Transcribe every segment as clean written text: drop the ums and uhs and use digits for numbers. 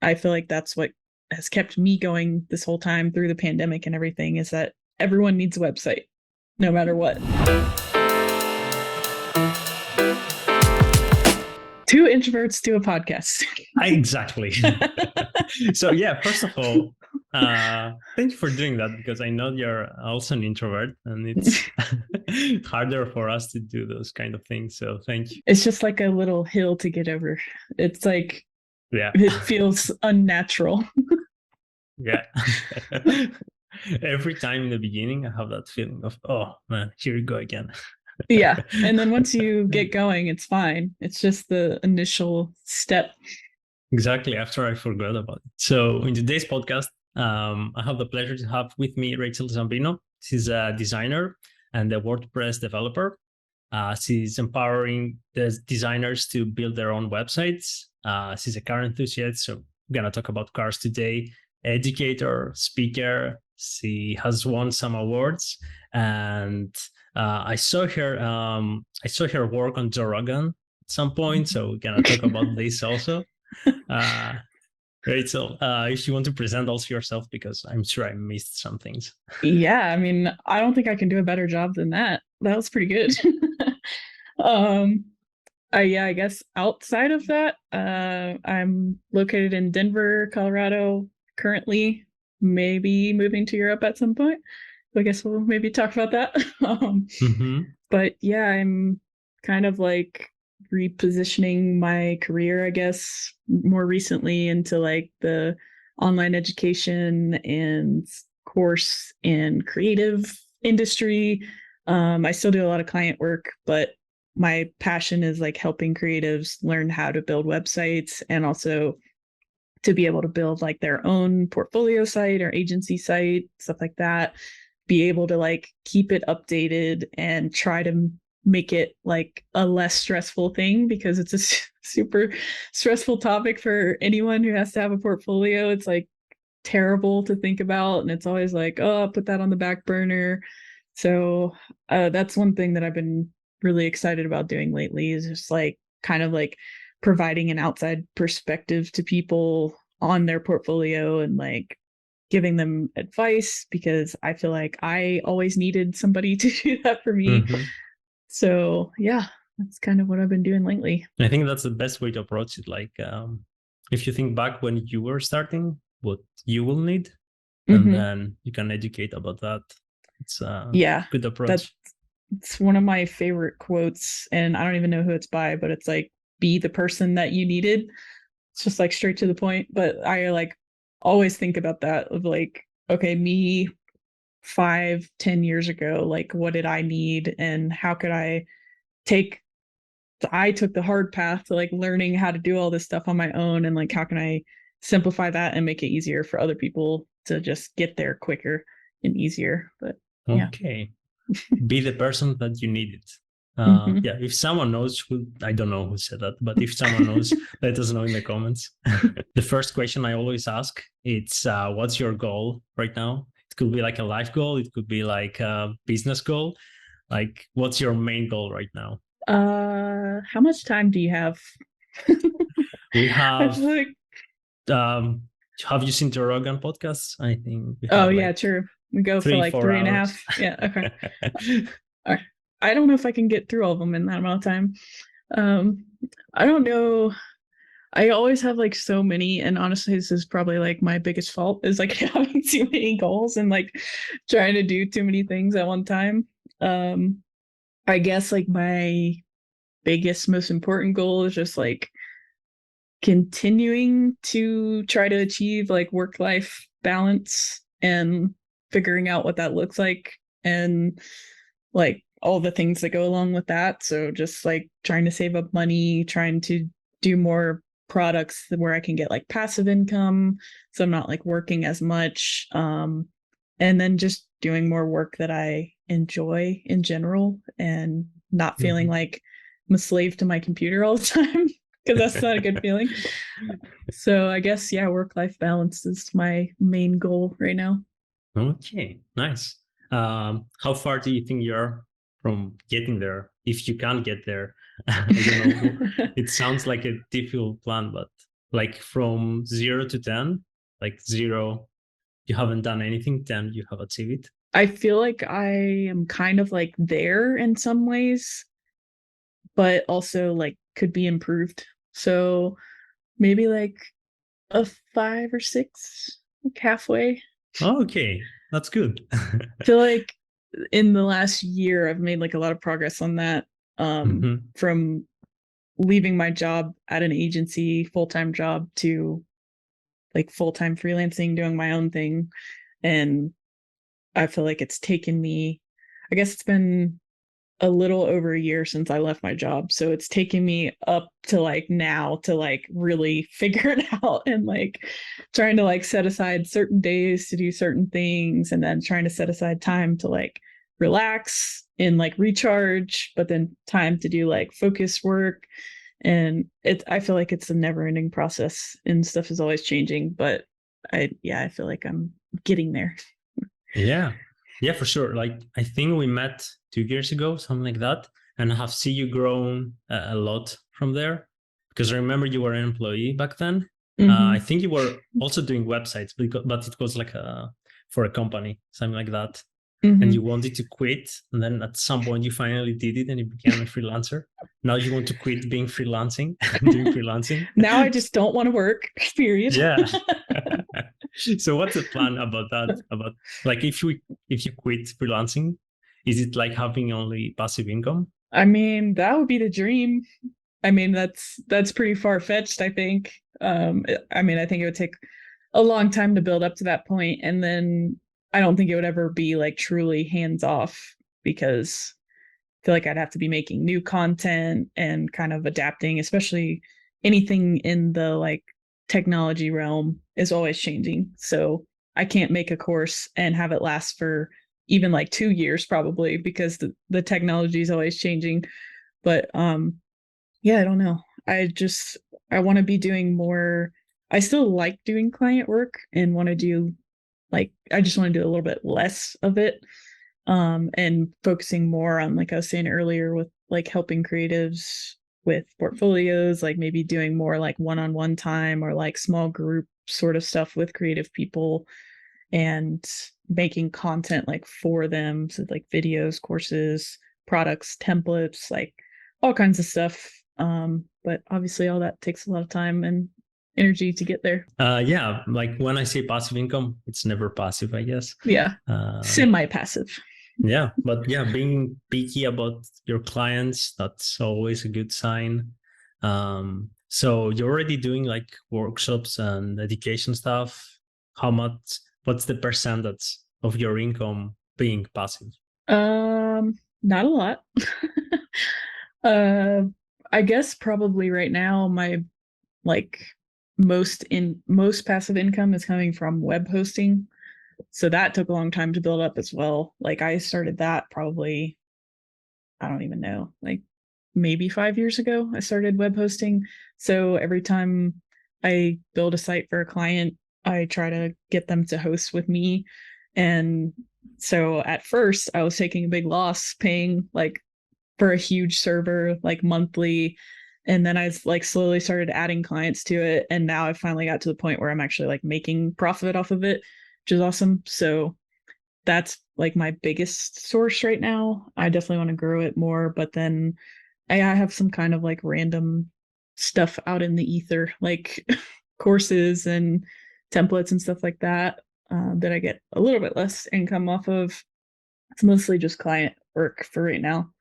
I feel like that's what has kept me going this whole time through the pandemic and everything, is that everyone needs a website, no matter what. Two introverts do a podcast. Exactly. So yeah, first of all, thank you for doing that, because I know you're also an introvert and it's harder for us to do those kind of things. So thank you. It's just like a little hill to get over. It's like, Yeah. it feels unnatural. Yeah. Every time in the beginning, I have that feeling of, oh man, here you go again. Yeah. And then once you get going, it's fine. It's just the initial step. Exactly. After I forgot about it. So in today's podcast, I have the pleasure to have with me Rachel Zampino. She's a designer and a WordPress developer. She's empowering the designers to build their own websites. She's a car enthusiast, so we're going to talk about cars today. Educator, speaker. She has won some awards, and I saw her work on Joe Rogan at some point. So we're going to talk about this also. Rachel, if you want to present also yourself, because I'm sure I missed some things. Yeah, I mean, I don't think I can do a better job than that. That was pretty good. Yeah, I guess outside of that, I'm located in Denver, Colorado, currently, maybe moving to Europe at some point. I guess we'll maybe talk about that. But yeah, I'm kind of like repositioning my career, I guess, more recently into like the online education and course and creative industry. I still do a lot of client work, but my passion is like helping creatives learn how to build websites and also to be able to build like their own portfolio site or agency site, stuff like that. Be able to like keep it updated and try to make it like a less stressful thing, because it's a super stressful topic for anyone who has to have a portfolio. It's like terrible to think about, and it's always like, oh, I'll put that on the back burner. So that's one thing that I've been really excited about doing lately, is just like kind of like providing an outside perspective to people on their portfolio and like giving them advice, because I feel like I always needed somebody to do that for me. So yeah, that's kind of what I've been doing lately. I think that's the best way to approach it. Like, if you think back when you were starting, what you will need, and then you can educate about that. It's a good approach. It's one of my favorite quotes, and I don't even know who it's by, but it's like, be the person that you needed. It's just like straight to the point. But I like always think about that, of like, okay, me 5-10 years ago, like what did I need, and how could I took the hard path to like learning how to do all this stuff on my own, and like how can I simplify that and make it easier for other people to just get there quicker and easier. But okay. Be the person that you needed. Yeah, if someone knows who, I don't know who said that, but if someone knows, let us know in the comments. The first question I always ask, it's what's your goal right now? It could be like a life goal, it could be like a business goal. Like, what's your main goal right now? How much time do you have? We have have you seen the Rogan podcasts? I think we have yeah, true. We go for like 3.5 hours. Yeah, okay. All right. I don't know if I can get through all of them in that amount of time. I don't know. I always have like so many, and honestly, this is probably like my biggest fault, is like having too many goals and like trying to do too many things at one time. I guess like my biggest, most important goal is just like continuing to try to achieve like work-life balance and figuring out what that looks like, and like all the things that go along with that. So just like trying to save up money, trying to do more products where I can get like passive income, so I'm not like working as much, and then just doing more work that I enjoy in general, and not feeling like I'm a slave to my computer all the time, because that's not a good feeling. So I guess, yeah, work-life balance is my main goal right now. Okay, nice. How far do you think you're from getting there, if you can't get there? I don't know. It sounds like a difficult plan, but Like from 0 to 10, like 0, you haven't done anything, 10, you have achieved it? I feel like I am kind of like there in some ways, but also like could be improved. So maybe like a 5 or 6, like halfway. Okay, that's good. I feel like in the last year I've made like a lot of progress on that. From leaving my job at an agency, full-time job, to like full-time freelancing, doing my own thing. And I feel like it's taken me, I guess it's been a little over a year since I left my job. So it's taken me up to like now to like really figure it out, and like trying to like set aside certain days to do certain things, and then trying to set aside time to like relax and like recharge, but then time to do like focus work. And I feel like it's a never ending process and stuff is always changing, but I feel like I'm getting there. Yeah. Yeah, for sure. Like I think we met 2 years ago, something like that. And I have seen you grown a lot from there. Because I remember you were an employee back then. I think you were also doing websites, but it was like for a company, something like that. And you wanted to quit. And then at some point you finally did it and you became a freelancer. Now you want to quit being freelancing, doing freelancing. Now I just don't want to work, period. Yeah. So what's the plan about that? About like if you quit freelancing, is it like having only passive income? I mean, that would be the dream. I mean, that's pretty far-fetched, I think. I mean, I think it would take a long time to build up to that point, and then I don't think it would ever be like truly hands off, because I feel like I'd have to be making new content and kind of adapting, especially anything in the like technology realm is always changing. So I can't make a course and have it last for even like 2 years probably, because the technology is always changing. But yeah, I don't know. I want to be doing more. I still like doing client work and want to do like, I just want to do a little bit less of it, and focusing more on, like I was saying earlier, with like helping creatives with portfolios, like maybe doing more like one-on-one time or like small group sort of stuff with creative people, and making content like for them, so like videos, courses, products, templates, like all kinds of stuff. But obviously all that takes a lot of time and energy to get there. Yeah, like when I say passive income, it's never passive, I guess. Yeah. Uh, Semi-passive. yeah, but yeah, being picky about your clients, that's always a good sign. So you're already doing like workshops and education stuff. How much, what's the percentage of your income being passive? Not a lot. uh I guess probably right now my like most passive income is coming from web hosting. So that took a long time to build up as well. Like I started that probably, I don't even know, like maybe 5 years ago, I started web hosting. So every time I build a site for a client, I try to get them to host with me. And so at first, I was taking a big loss paying like for a huge server, like monthly. And then I like slowly started adding clients to it. And now I finally got to the point where I'm actually like making profit off of it, which is awesome. So that's like my biggest source right now. I definitely want to grow it more, but then I have some kind of like random stuff out in the ether, like courses and templates and stuff like that, that I get a little bit less income off of. It's mostly just client work for right now,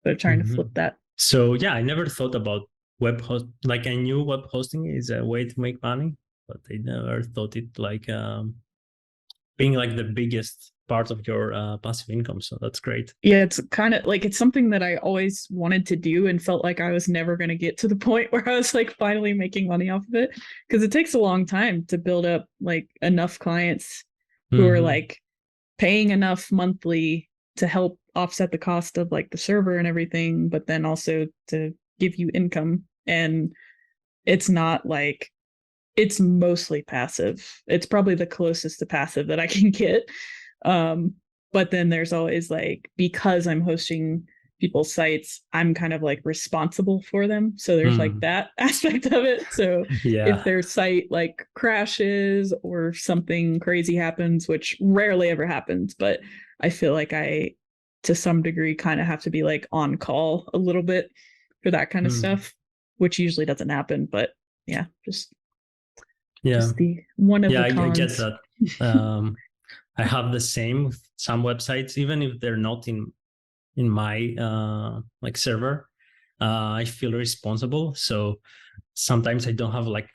but I'm trying to flip that. So yeah, I never thought about web host. Like I knew web hosting is a way to make money, but I never thought it like being like the biggest part of your passive income. So that's great. Yeah, it's kind of like, it's something that I always wanted to do and felt like I was never going to get to the point where I was like finally making money off of it, because it takes a long time to build up like enough clients who are like paying enough monthly to help offset the cost of like the server and everything, but then also to give you income. And it's not like, it's mostly passive. It's probably the closest to passive that I can get. But then there's always like, because I'm hosting people's sites, I'm kind of like responsible for them. So there's like that aspect of it. So if Yeah. their site like crashes or something crazy happens, which rarely ever happens, but I feel like I, to some degree, kind of have to be like on call a little bit for that kind of stuff, which usually doesn't happen. But yeah, Yeah. just the one of Yeah, the I get cons. that. I have the same with some websites, even if they're not in my like server. I feel responsible. So sometimes I don't have like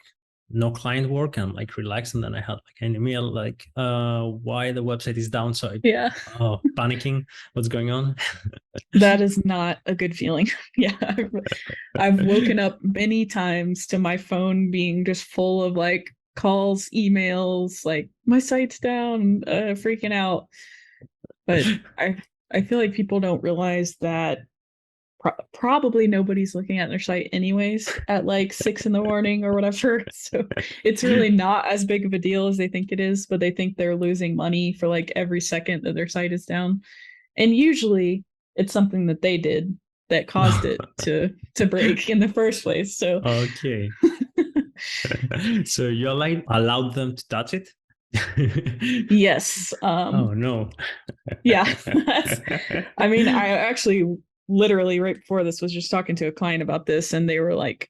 no client work. I'm like relaxed, and then I had like an email like why the website is down. So I Yeah. panicking, what's going on? That is not a good feeling. Yeah. I've woken up many times to my phone being just full of like calls, emails, like my site's down, freaking out. But I feel like people don't realize that probably nobody's looking at their site anyways at like 6 in the morning or whatever. So it's really not as big of a deal as they think it is, but they think they're losing money for like every second that their site is down. And usually it's something that they did that caused it to break in the first place. So Okay. So you allowed them to touch it? yes. Oh no. Yeah. I mean, I actually literally right before this was just talking to a client about this, and they were like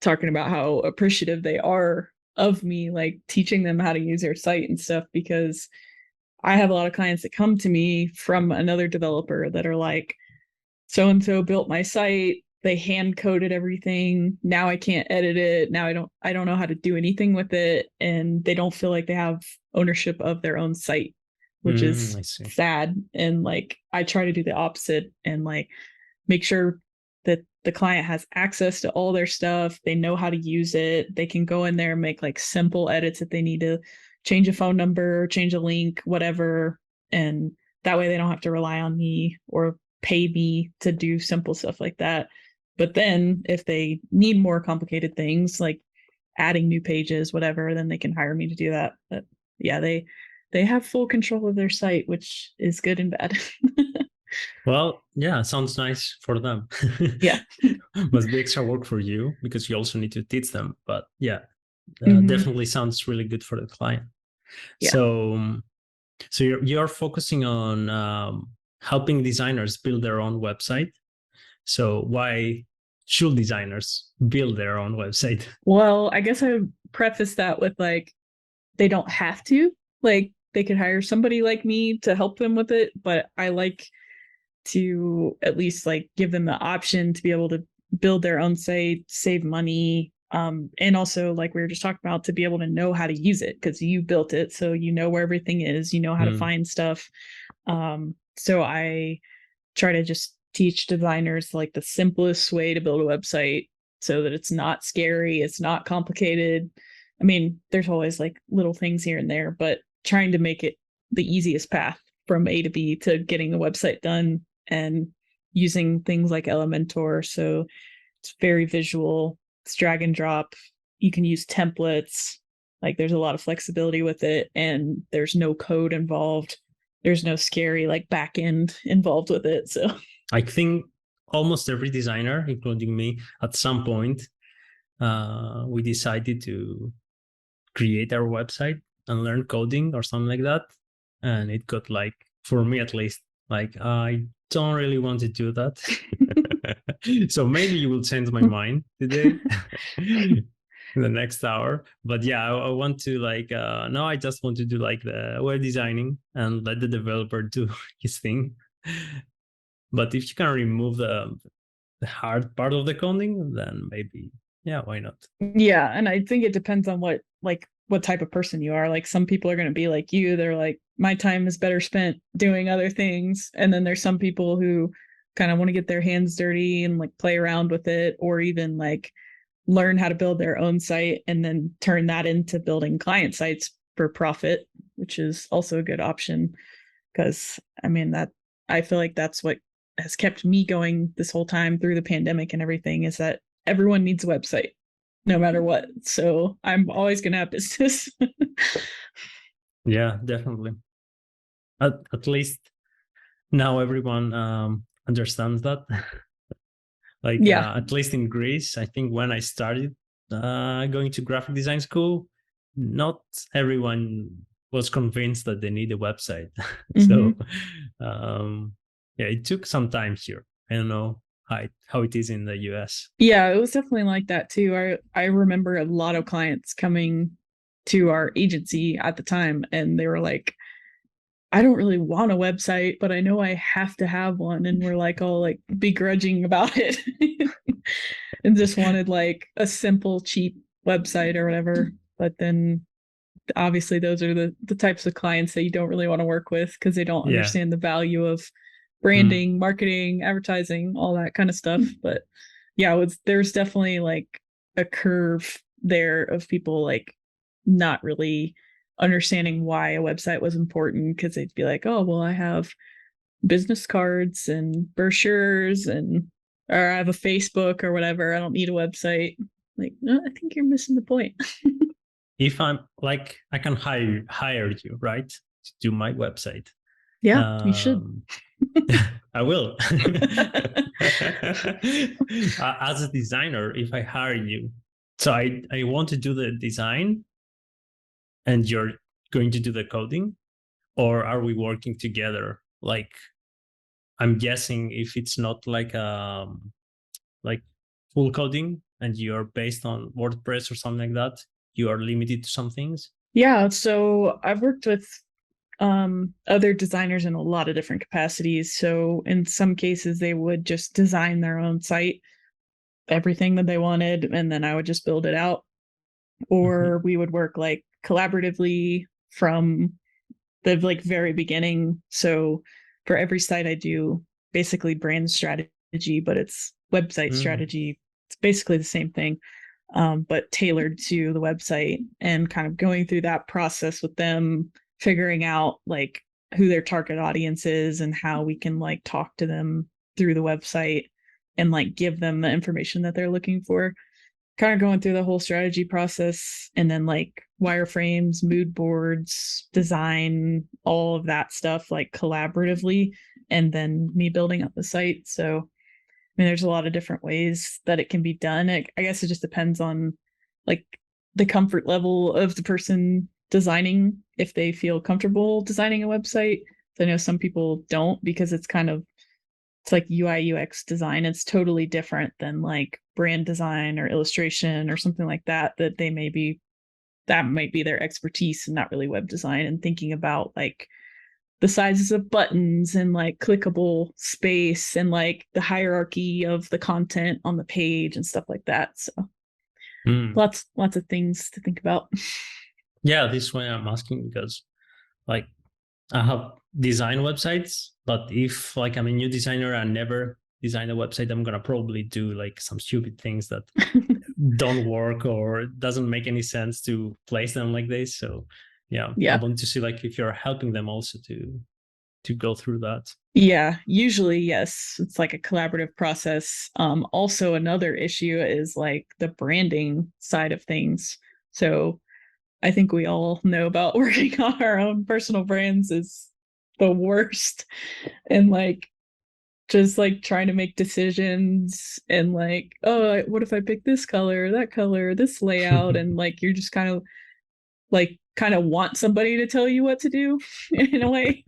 talking about how appreciative they are of me like teaching them how to use their site and stuff, because I have a lot of clients that come to me from another developer that are like, so and so built my site, they hand coded everything, now I can't edit it, now I don't know how to do anything with it, and they don't feel like they have ownership of their own site, which is I see. sad. And like I try to do the opposite and like make sure that the client has access to all their stuff, they know how to use it, they can go in there and make like simple edits if they need to change a phone number, change a link, whatever. And that way they don't have to rely on me or pay me to do simple stuff like that. But then if they need more complicated things like adding new pages, whatever, then they can hire me to do that. But yeah, they have full control of their site, which is good and bad. Well, yeah, sounds nice for them. Yeah. Must be extra work for you because you also need to teach them. But yeah, Mm-hmm. definitely sounds really good for the client. Yeah. So you're focusing on helping designers build their own website. So why should designers build their own website? Well, I guess I would preface that with like, they don't have to. Like, they could hire somebody like me to help them with it, but I like to at least like give them the option to be able to build their own site, save money, and also like we were just talking about, to be able to know how to use it because you built it, so you know where everything is, you know how to find stuff. So I try to just teach designers like the simplest way to build a website so that it's not scary, it's not complicated. I mean, there's always like little things here and there, but trying to make it the easiest path from A to B to getting the website done, and using things like Elementor. So it's very visual, it's drag and drop. You can use templates. Like there's a lot of flexibility with it, and there's no code involved. There's no scary like back end involved with it. So I think almost every designer, including me, at some point, we decided to create our website and learn coding or something like that. And it got like, for me at least, like I don't really want to do that. So maybe you will change my mind today. In the next hour. But yeah, I want to like no, I just want to do like the web designing and let the developer do his thing. But if you can remove the hard part of the coding, then maybe, yeah, why not? yeah, and I think it depends on what type of person you are. Like some people are going to be like you, they're like, my time is better spent doing other things. And then there's some people who kind of want to get their hands dirty and like play around with it, or even like learn how to build their own site and then turn that into building client sites for profit, which is also a good option. Because I mean, that I feel like that's what has kept me going this whole time through the pandemic and everything, is that everyone needs a website no matter what. So I'm always going to have business. Yeah, definitely. At least now everyone understands that. Like Yeah. at least in Greece, I think when I started going to graphic design school, not everyone was convinced that they need a website. Hmm. So yeah, it took some time here. I don't know how it is in the US. Yeah, it was definitely like that too. I remember a lot of clients coming to our agency at the time, and they were like, I don't really want a website, but I know I have to have one. And we're like all like begrudging about it and just wanted like a simple, cheap website or whatever. But then obviously those are the types of clients that you don't really want to work with because they don't Yeah. understand the value of Mm. branding, marketing, advertising, all that kind of stuff. But yeah, there's definitely like a curve there of people like not really understanding why a website was important because they'd be like, oh, well, I have business cards and brochures and or I have a Facebook or whatever. I don't need a website. Like, no, I think you're missing the point. If I'm like, I can hire you, right, to do my website. Yeah, you should. Um, I will. As a designer, if I hire you, so I want to do the design and you're going to do the coding, or are we working together? Like, I'm guessing if it's not like full coding and you're based on WordPress or something like that, you are limited to some things. Yeah, so I've worked with other designers in a lot of different capacities. So in some cases they would just design their own site, everything that they wanted, and then I would just build it out. Mm-hmm. Or we would work like collaboratively from the like very beginning. So for every site I do basically brand strategy, but it's website Mm. strategy. It's basically the same thing, but tailored to the website and kind of going through that process with them, figuring out like who their target audience is and how we can like talk to them through the website and like give them the information that they're looking for, kind of going through the whole strategy process, and then like wireframes, mood boards, design, all of that stuff like collaboratively, and then me building up the site. So I mean there's a lot of different ways that it can be done. I guess it just depends on like the comfort level of the person designing, if they feel comfortable designing a website. So I know some people don't because it's like UI UX design. It's totally different than like brand design or illustration or something like that, that might be their expertise and not really web design, and thinking about like the sizes of buttons and like clickable space and like the hierarchy of the content on the page and stuff like that. So Mm. lots of things to think about. Yeah, this way I'm asking because like I have design websites, but if like I'm a new designer and never design a website, I'm gonna probably do like some stupid things that don't work or doesn't make any sense to place them like this. So yeah, I Yeah. want to see like if you're helping them also to go through that. Yeah, usually yes. It's like a collaborative process. Also another issue is like the branding side of things. So I think we all know about working on our own personal brands is the worst. And like just like trying to make decisions and like, oh, what if I pick this color, this layout, and like you're just kind of want somebody to tell you what to do in a way.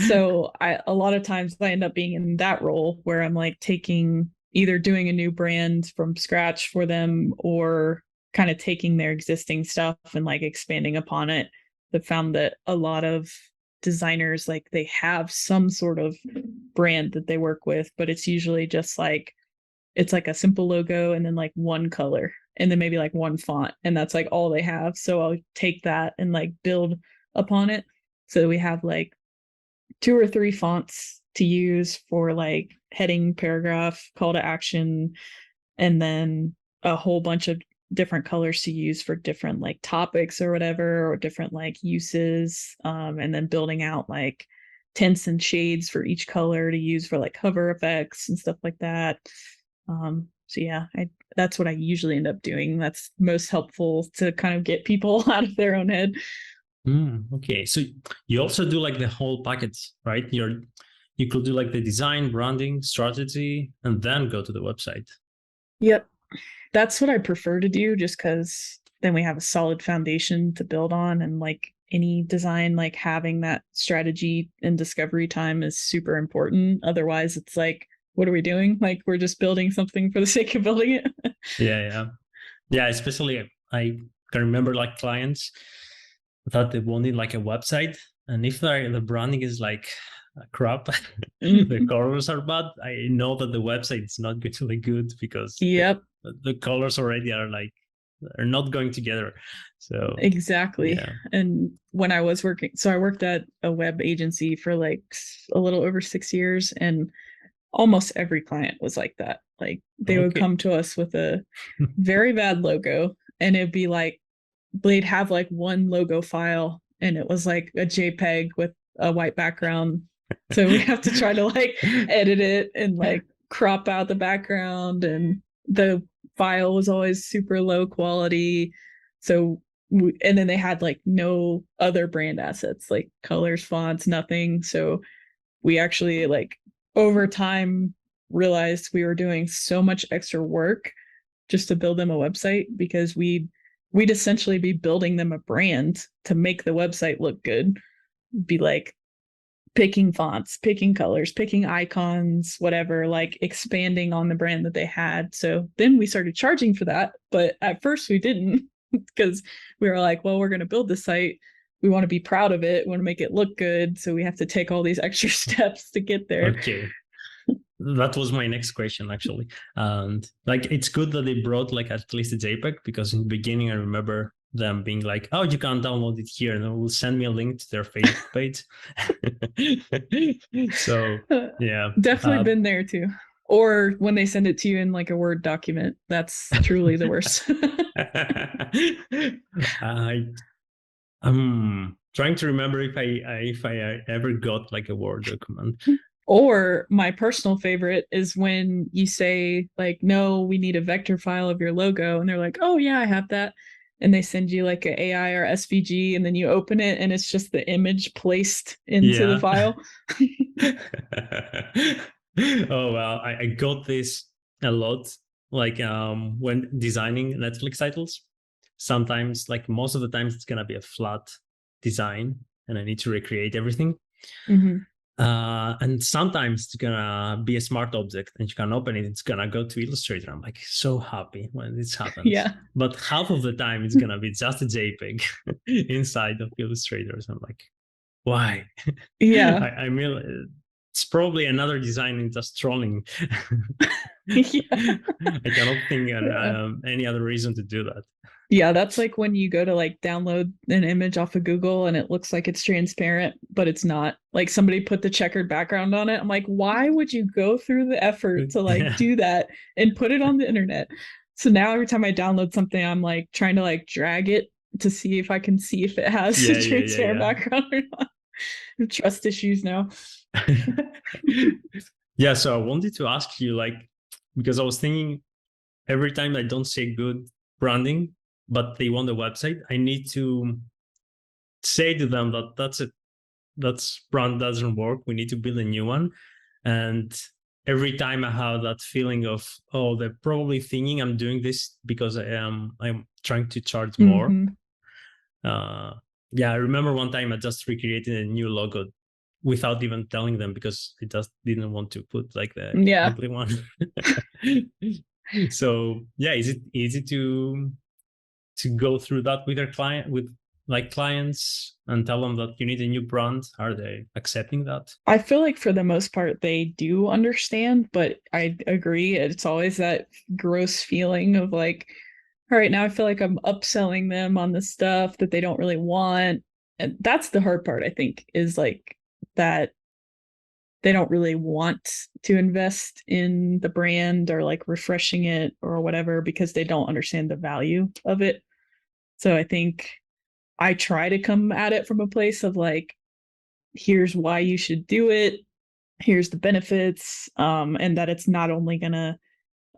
So I a lot of times I end up being in that role where I'm like taking either doing a new brand from scratch for them or kind of taking their existing stuff and like expanding upon it. I've found that a lot of designers like they have some sort of brand that they work with, but it's usually just like it's like a simple logo and then like one color and then maybe like one font, and that's like all they have. So I'll take that and like build upon it. So we have like two or three fonts to use for like heading, paragraph, call to action, and then a whole bunch of different colors to use for different like topics or whatever, or different like uses, and then building out like tints and shades for each color to use for like hover effects and stuff like that. So yeah, that's what I usually end up doing. That's most helpful to kind of get people out of their own head. Okay, so you also do like the whole package, right? you could do like the design, branding, strategy, and then go to the website. Yep. That's what I prefer to do, just because then we have a solid foundation to build on. And like any design, like having that strategy and discovery time is super important. Otherwise, it's like, what are we doing? Like, we're just building something for the sake of building it. Yeah. Especially, I can remember like clients that they wanted like a website, and if the branding is like crap, the colors are bad, I know that the website is not going to look good, because Yep. the colors already are not going together. So exactly. yeah. And when I was working, so I worked at a web agency for like a little over 6 years, and almost every client was like that. Like they would come to us with a very bad logo, and it'd be like they'd have like one logo file, and it was like a JPEG with a white background. So we have to try to like edit it and like crop out the background, and the file was always super low quality. So and then they had like no other brand assets, like colors, fonts, nothing. So we actually like over time realized we were doing so much extra work just to build them a website, because we'd essentially be building them a brand to make the website look good. Be like picking fonts, picking colors, picking icons, whatever, like expanding on the brand that they had. So then we started charging for that, but at first we didn't, because we were like, well, we're going to build the site, we want to be proud of it, we want to make it look good, so we have to take all these extra steps to get there. Okay. That was my next question, actually. And like, it's good that they brought like at least a JPEG, because in the beginning I remember them being like, oh, you can't download it here, and they will send me a link to their Facebook page. So yeah, definitely been there too. Or when they send it to you in like a Word document, that's truly the worst. I'm trying to remember if I ever got like a Word document. Or my personal favorite is when you say like, no, we need a vector file of your logo, and they're like, oh yeah, I have that, and they send you like an AI or SVG, and then you open it and it's just the image placed into the file. Oh well, I got this a lot, like when designing Netflix titles. Sometimes, like most of the times, it's gonna be a flat design and I need to recreate everything. And sometimes it's gonna be a smart object and you can open it, it's gonna go to Illustrator. I'm like so happy when this happens. Yeah. But half of the time it's gonna be just a JPEG inside of Illustrator. So I'm like, why? Yeah. I mean, it's probably another design in just trolling. Yeah. I cannot think any other reason to do that. Yeah, that's like when you go to like download an image off of Google and it looks like it's transparent, but it's not. Like somebody put the checkered background on it. I'm like, why would you go through the effort to like do that and put it on the internet? So now every time I download something, I'm like trying to like drag it to see if I can see if it has a transparent background or not. Trust issues now. Yeah, so I wanted to ask you, like, because I was thinking every time I don't say good branding, but they want a website, I need to say to them that that's brand doesn't work. We need to build a new one. And every time I have that feeling of, oh, they're probably thinking I'm doing this because I'm trying to charge more. Yeah, I remember one time I just recreated a new logo without even telling them, because I just didn't want to put like the ugly one. So yeah, is it easy to go through that with their clients and tell them that you need a new brand? Are they accepting that? I feel like for the most part they do understand, but I agree, it's always that gross feeling of like, all right, now I feel like I'm upselling them on the stuff that they don't really want. And that's the hard part, I think, is like that they don't really want to invest in the brand or like refreshing it or whatever, because they don't understand the value of it. So I think I try to come at it from a place of like, here's why you should do it, here's the benefits, and that it's not only gonna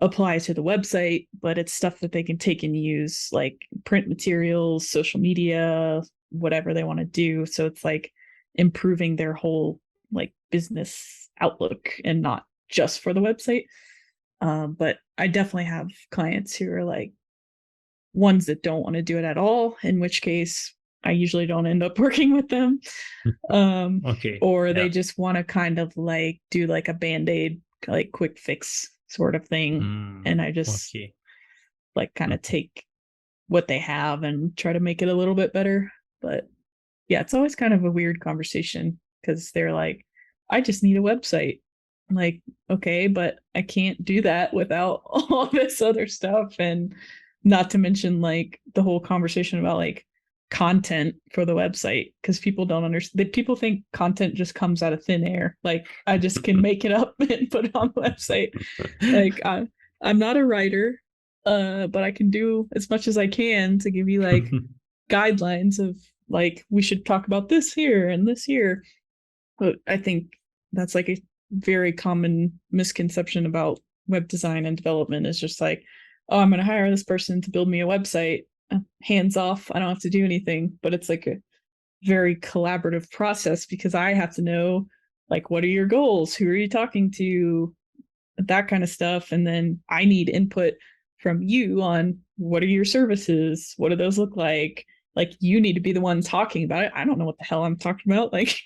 apply to the website, but it's stuff that they can take and use, like print materials, social media, whatever they want to do. So it's like improving their whole like business outlook and not just for the website. But I definitely have clients who are like ones that don't want to do it at all, in which case I usually don't end up working with them. Okay. Or Yeah. they just want to kind of like do like a band-aid, like quick fix sort of thing. And I just like kind of take what they have and try to make it a little bit better. But yeah, it's always kind of a weird conversation because they're like, I just need a website. I'm like, okay, but I can't do that without all this other stuff. And not to mention like the whole conversation about like content for the website, because people don't understand. People think content just comes out of thin air. Like I just can make it up and put it on the website. Like I'm not a writer, but I can do as much as I can to give you like guidelines of like we should talk about this here and this here. But I think that's like a very common misconception about web design and development is just like, oh, I'm going to hire this person to build me a website, hands off, I don't have to do anything. But it's like a very collaborative process because I have to know like what are your goals, who are you talking to, that kind of stuff. And then I need input from you on what are your services, what do those look like you need to be the one talking about it. I don't know what the hell I'm talking about. Like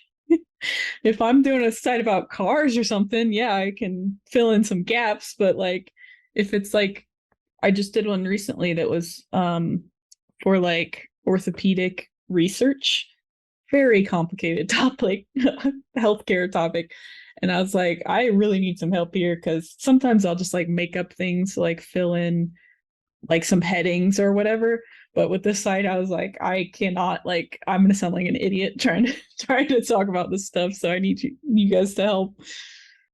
if I'm doing a site about cars or something, yeah, I can fill in some gaps. But like if it's like I just did one recently that was for like orthopedic research, very complicated topic, healthcare topic. And I was like, I really need some help here because sometimes I'll just like make up things to like fill in like some headings or whatever. But with this site, I was like, I cannot, like, I'm gonna sound like an idiot trying to talk about this stuff. So I need you guys to help.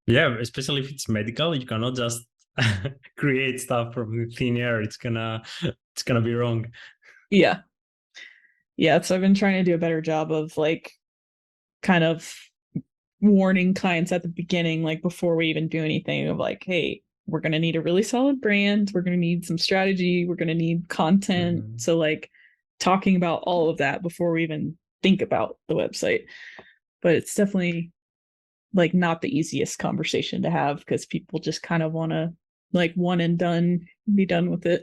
Yeah, especially if it's medical, you cannot just create stuff from thin air. It's gonna be wrong. Yeah. Yeah. So I've been trying to do a better job of like kind of warning clients at the beginning, like before we even do anything, of like, hey, we're going to need a really solid brand. We're going to need some strategy. We're going to need content. Mm-hmm. So like talking about all of that before we even think about the website. But it's definitely like not the easiest conversation to have because people just kind of want to like one and done, be done with it.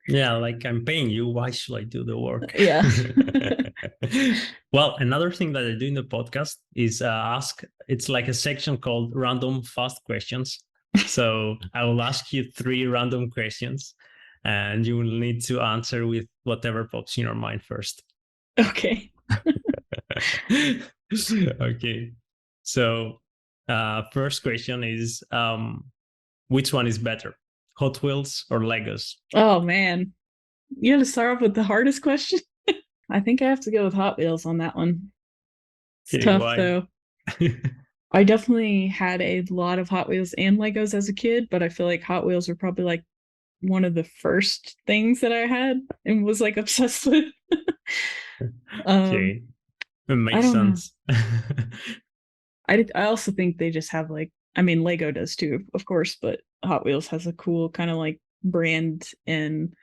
Yeah, like I'm paying you. Why should I do the work? Yeah. Well, another thing that I do in the podcast is ask. It's like a section called random fast questions. So I will ask you 3 random questions and you will need to answer with whatever pops in your mind first. Okay. Okay. So first question is, which one is better, Hot Wheels or Legos? Oh, man. You got to start off with the hardest question. I think I have to go with Hot Wheels on that one. It's tough, why? Though. I definitely had a lot of Hot Wheels and Legos as a kid, but I feel like Hot Wheels were probably like one of the first things that I had and was like obsessed with. Okay. It makes sense. I also think they just have like, I mean, Lego does too, of course, but Hot Wheels has a cool kind of like brand and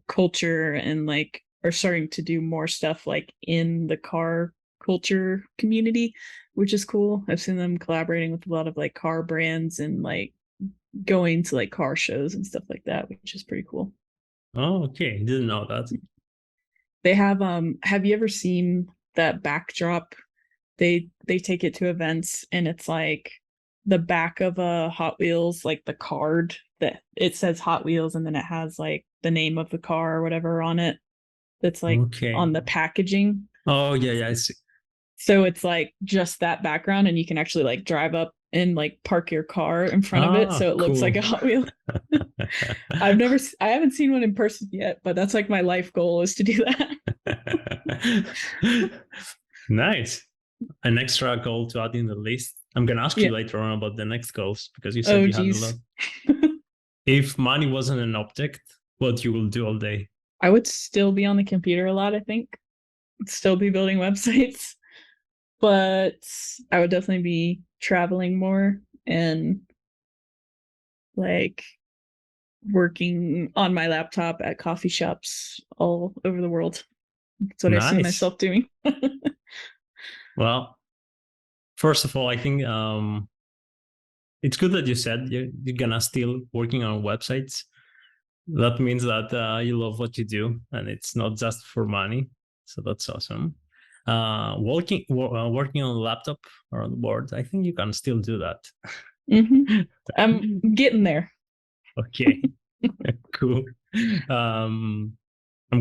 culture and like are starting to do more stuff like in the car culture community, which is cool. I've seen them collaborating with a lot of like car brands and like going to like car shows and stuff like that, which is pretty cool. Oh, okay. Didn't know that. They have you ever seen that backdrop? They take it to events and it's like the back of a Hot Wheels, like the card that it says Hot Wheels and then it has like the name of the car or whatever on it. That's like on the packaging. Oh yeah, I see. So it's like just that background and you can actually like drive up and like park your car in front of it so it looks like a Hot Wheel. I haven't seen one in person yet, but that's like my life goal is to do that. Nice. An extra goal to add in the list. I'm gonna ask you later on about the next goals because you said you had a lot. If money wasn't an object, what you will do all day? I would still be on the computer a lot, I think. Still be building websites. But I would definitely be traveling more and like working on my laptop at coffee shops all over the world. That's what I see myself doing. Well, first of all, I think it's good that you said you're gonna still working on websites. That means that you love what you do, and it's not just for money. So that's awesome. Working on a laptop or on the board, I think you can still do that. I'm getting there. Okay, cool. I'm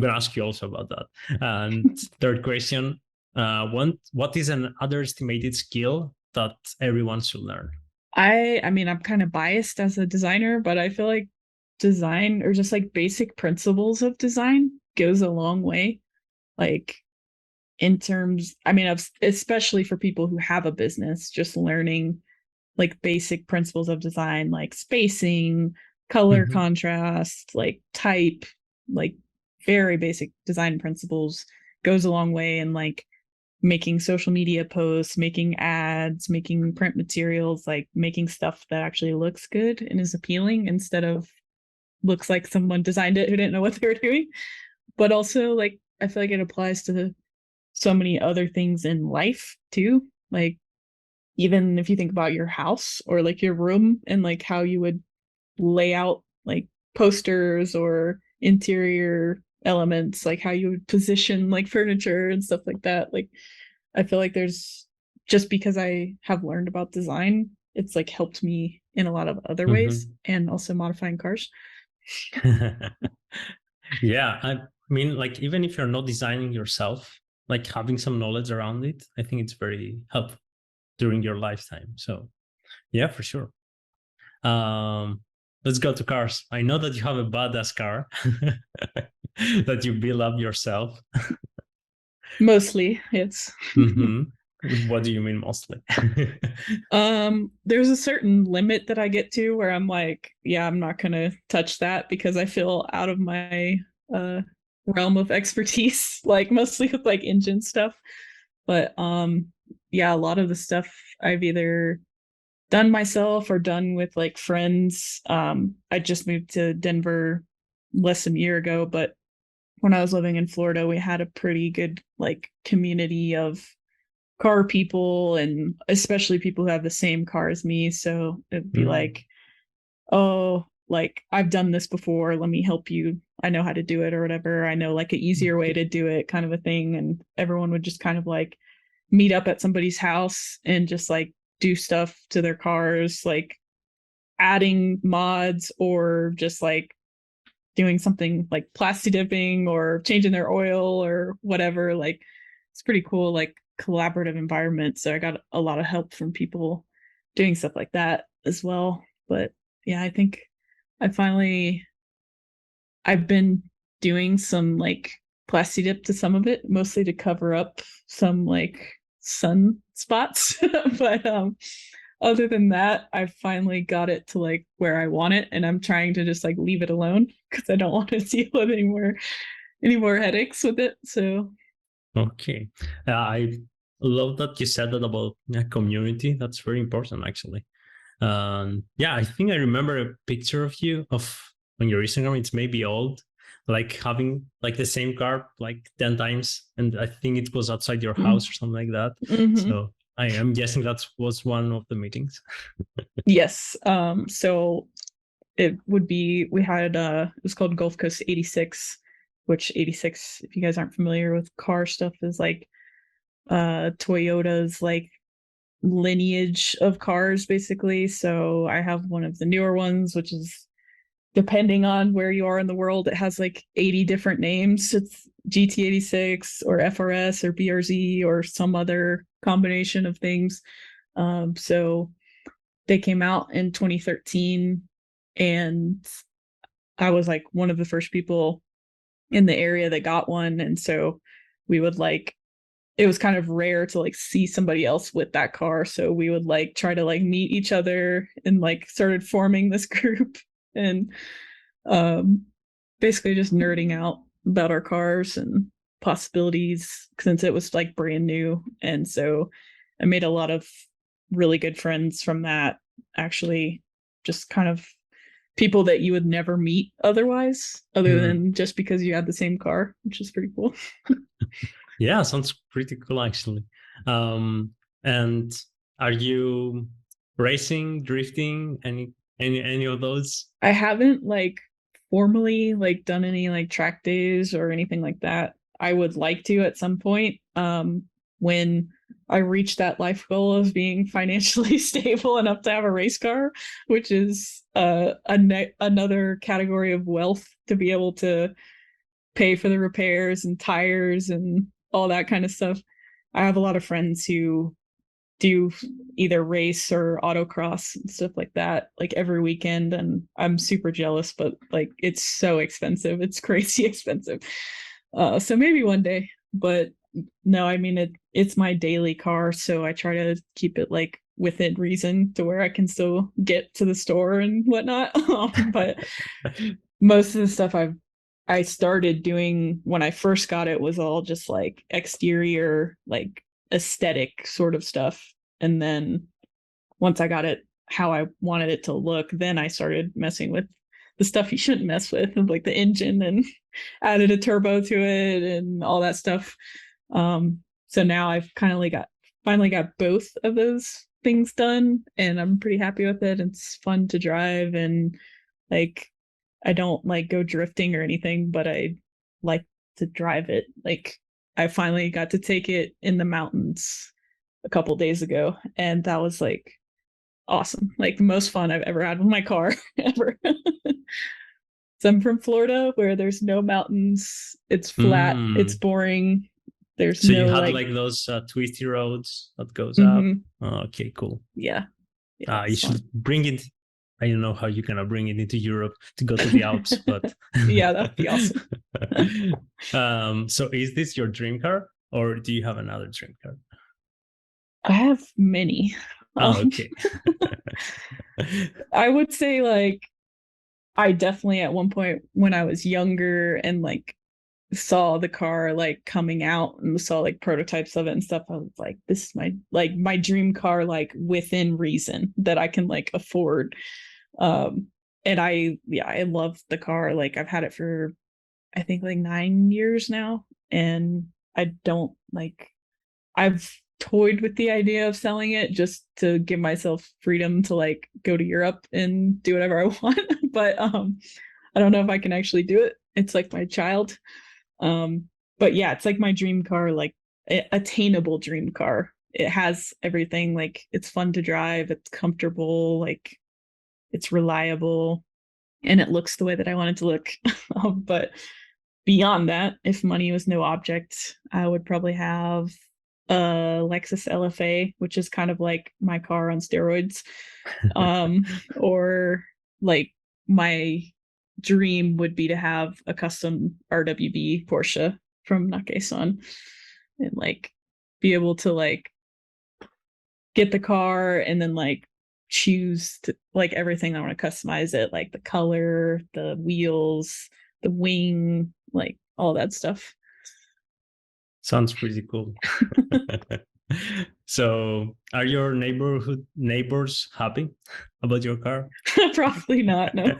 gonna ask you also about that. And third question: what is an underestimated skill that everyone should learn? I mean, I'm kind of biased as a designer, but I feel like design or just like basic principles of design goes a long way. Like in terms, I mean, especially for people who have a business, just learning like basic principles of design, like spacing, color contrast, like type, like very basic design principles goes a long way in like making social media posts, making ads, making print materials, like making stuff that actually looks good and is appealing instead of looks like someone designed it who didn't know what they were doing. But also, like, I feel like it applies to so many other things in life too. Like, even if you think about your house or like your room and like how you would lay out like posters or interior elements, like how you would position like furniture and stuff like that. Like, I feel like there's just because I have learned about design, it's like helped me in a lot of other ways and also modifying cars. Yeah, I mean, like even if you're not designing yourself, like having some knowledge around it, I think it's very helpful during your lifetime. So yeah, for sure. Let's go to cars. I know that you have a badass car that you build up yourself. Mostly, yes. What do you mean mostly? There's a certain limit that I get to where I'm like, yeah, I'm not gonna touch that because I feel out of my realm of expertise, like mostly with like engine stuff. But yeah, a lot of the stuff I've either done myself or done with like friends. I just moved to Denver less than a year ago, but when I was living in Florida, we had a pretty good like community of car people and especially people who have the same car as me. So it'd be like, oh, like I've done this before. Let me help you. I know how to do it or whatever. I know like an easier way to do it kind of a thing. And everyone would just kind of like meet up at somebody's house and just like do stuff to their cars, like adding mods or just like doing something like plastic dipping or changing their oil or whatever. Like it's pretty cool, like collaborative environment. So I got a lot of help from people doing stuff like that as well. But yeah, I think I've been doing some like plastic dip to some of it, mostly to cover up some like sun spots. But other than that, I finally got it to like where I want it, and I'm trying to just like leave it alone because I don't want to deal with any more headaches with it. So Okay, I love that you said that about community. That's very important, actually. Yeah, I think I remember a picture of you of on your Instagram. It's maybe old, like having like the same car like 10 times, and I think it was outside your house or something like that. So I am guessing that was one of the meetings. Yes. So it would be, we had it was called Gulf Coast 86, which 86, if you guys aren't familiar with car stuff, is like Toyota's like lineage of cars basically. So I have one of the newer ones, which is, depending on where you are in the world, it has like 80 different names. It's GT86 or FRS or BRZ or some other combination of things. So they came out in 2013, and I was like one of the first people in the area that got one. And so we would like, it was kind of rare to like see somebody else with that car. So we would like try to like meet each other and like started forming this group and basically just nerding out about our cars and possibilities since it was like brand new. And so I made a lot of really good friends from that, actually, just kind of people that you would never meet otherwise, other than just because you had the same car, which is pretty cool. Yeah, sounds pretty cool actually. And Are you racing, drifting, any of those? I haven't like formally like done any like track days or anything like that. I would like to at some point when I reach that life goal of being financially stable enough to have a race car, which is another category of wealth to be able to pay for the repairs and tires and all that kind of stuff. I have a lot of friends who do either race or autocross and stuff like that, like every weekend. And I'm super jealous, but like it's so expensive. It's crazy expensive. So maybe one day, but no, I mean, it's my daily car. So I try to keep it like within reason to where I can still get to the store and whatnot. But most of the stuff I started doing when I first got it was all just like exterior, like aesthetic sort of stuff. And then once I got it how I wanted it to look, then I started messing with the stuff you shouldn't mess with, like the engine, and added a turbo to it and all that stuff. So now I've kind of finally got both of those things done, and I'm pretty happy with it. It's fun to drive, and like I don't like go drifting or anything, but I like to drive it. Like I finally got to take it in the mountains a couple days ago, and that was like awesome. Like the most fun I've ever had with my car ever. So I'm from Florida where there's no mountains. It's flat. It's boring. There's so no you had like those twisty roads that goes up. Okay, cool. Yeah. You should bring it. I don't know how you can bring it into Europe to go to the Alps, but yeah, that'd be awesome. So is this your dream car, or do you have another dream car? I have many. Okay. I would say like I definitely at one point when I was younger and like saw the car like coming out and saw like prototypes of it and stuff, I was like, this is my dream car, like within reason that I can like afford. And I love the car. Like I've had it for I think like 9 years now, and I don't like I've toyed with the idea of selling it just to give myself freedom to like go to Europe and do whatever I want. But I don't know if I can actually do it. It's like my child. But yeah, it's like my dream car, like attainable dream car. It has everything. Like it's fun to drive, it's comfortable, like it's reliable, and it looks the way that I want it to look. But beyond that, if money was no object, I would probably have a Lexus LFA, which is kind of like my car on steroids. Or like my dream would be to have a custom RWB Porsche from Nake-san, and like be able to like get the car and then like choose to like everything I want to customize it, like the color, the wheels, the wing, like all that stuff. Sounds pretty cool. So are your neighbors happy about your car? Probably not, no.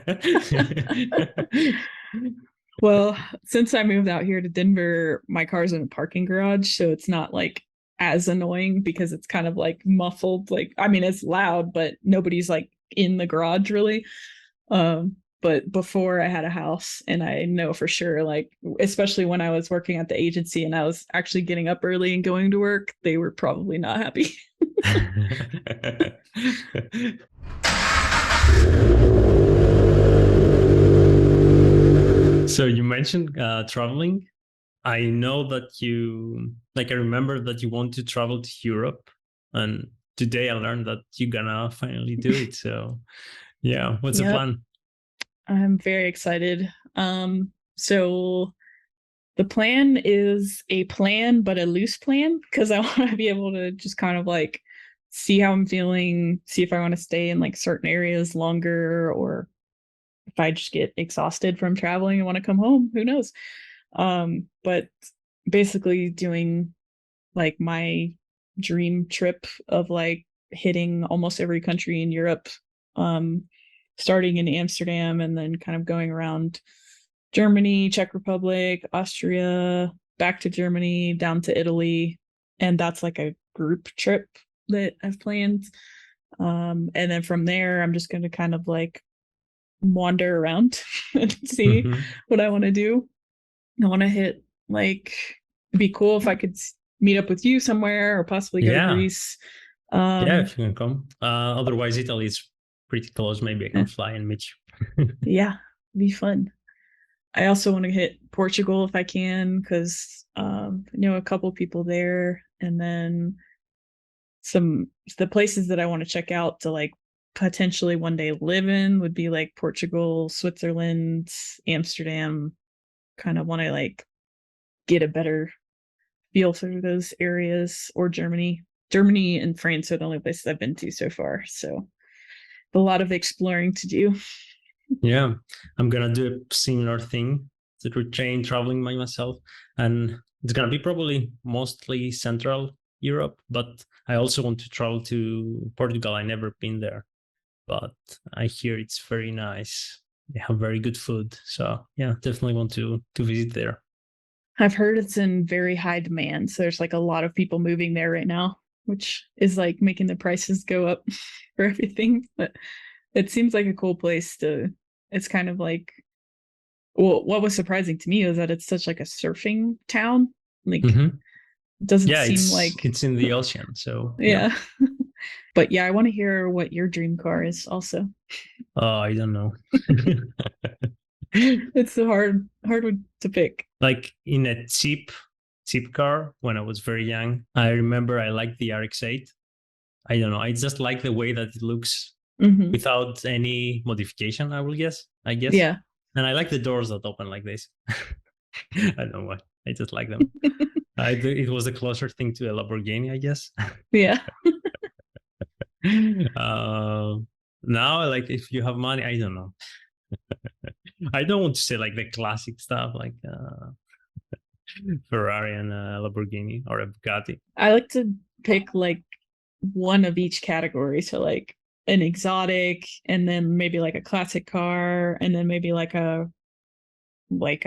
Well, since I moved out here to Denver, my car's in a parking garage, so it's not like as annoying because it's kind of like muffled. Like, I mean, it's loud, but nobody's like in the garage really. But before I had a house, and I know for sure, like, especially when I was working at the agency and I was actually getting up early and going to work, they were probably not happy. So you mentioned traveling. I know that I remember that you want to travel to Europe, and today I learned that you're gonna finally do it. So yeah, what's the plan? I'm very excited. So the plan is a plan, but a loose plan, because I want to be able to just kind of like see how I'm feeling, see if I want to stay in like certain areas longer, or if I just get exhausted from traveling and want to come home, who knows? But basically doing like my dream trip of like hitting almost every country in Europe, starting in Amsterdam and then kind of going around Germany, Czech Republic, Austria, back to Germany, down to Italy. And that's like a group trip. that I've planned. And then from there, I'm just going to kind of like wander around and see Mm-hmm. what I want to do. I want to hit like, it'd be cool if I could meet up with you somewhere or possibly go to Yeah. Greece. Yeah, if you can come. Otherwise, Italy is pretty close. Maybe I Eh, can fly and meet you. yeah, be fun. I also want to hit Portugal if I can because I know a couple people there, and then the places that I want to check out to like potentially one day live in would be like Portugal, Switzerland, Amsterdam. Kind of want to like get a better feel for those areas, or Germany. Germany and France are the only places I've been to so far. So a lot of exploring to do. Yeah, I'm gonna do a similar thing to train traveling by myself, and it's gonna be probably mostly Central Europe. But I also want to travel to Portugal. I never been there, but I hear it's very nice. They have very good food, so yeah, definitely want to visit there. I've heard it's in very high demand. So there's like a lot of people moving there right now, which is like making the prices go up for everything. But it seems like a cool place to, it's kind of like, well, what was surprising to me was that it's such like a surfing town. Like, Mm-hmm. it doesn't Yeah, seem like, it's in the ocean, so yeah. yeah. But yeah, I want to hear what your dream car is also. Oh, I don't know. It's a hard one to pick. Like in a cheap car when I was very young, I remember I liked the RX-8. I don't know. I just like the way that it looks Hmm. without any modification, I guess. Yeah. And I like the doors that open like this. I don't know why. I just like them. It was a closer thing to a Lamborghini, I guess. Yeah. uh, now, like, if you have money, I don't know. I don't want to say like the classic stuff like Ferrari and a Lamborghini or a Bugatti. I like to pick like one of each category. So like an exotic, and then maybe like a classic car, and then maybe like a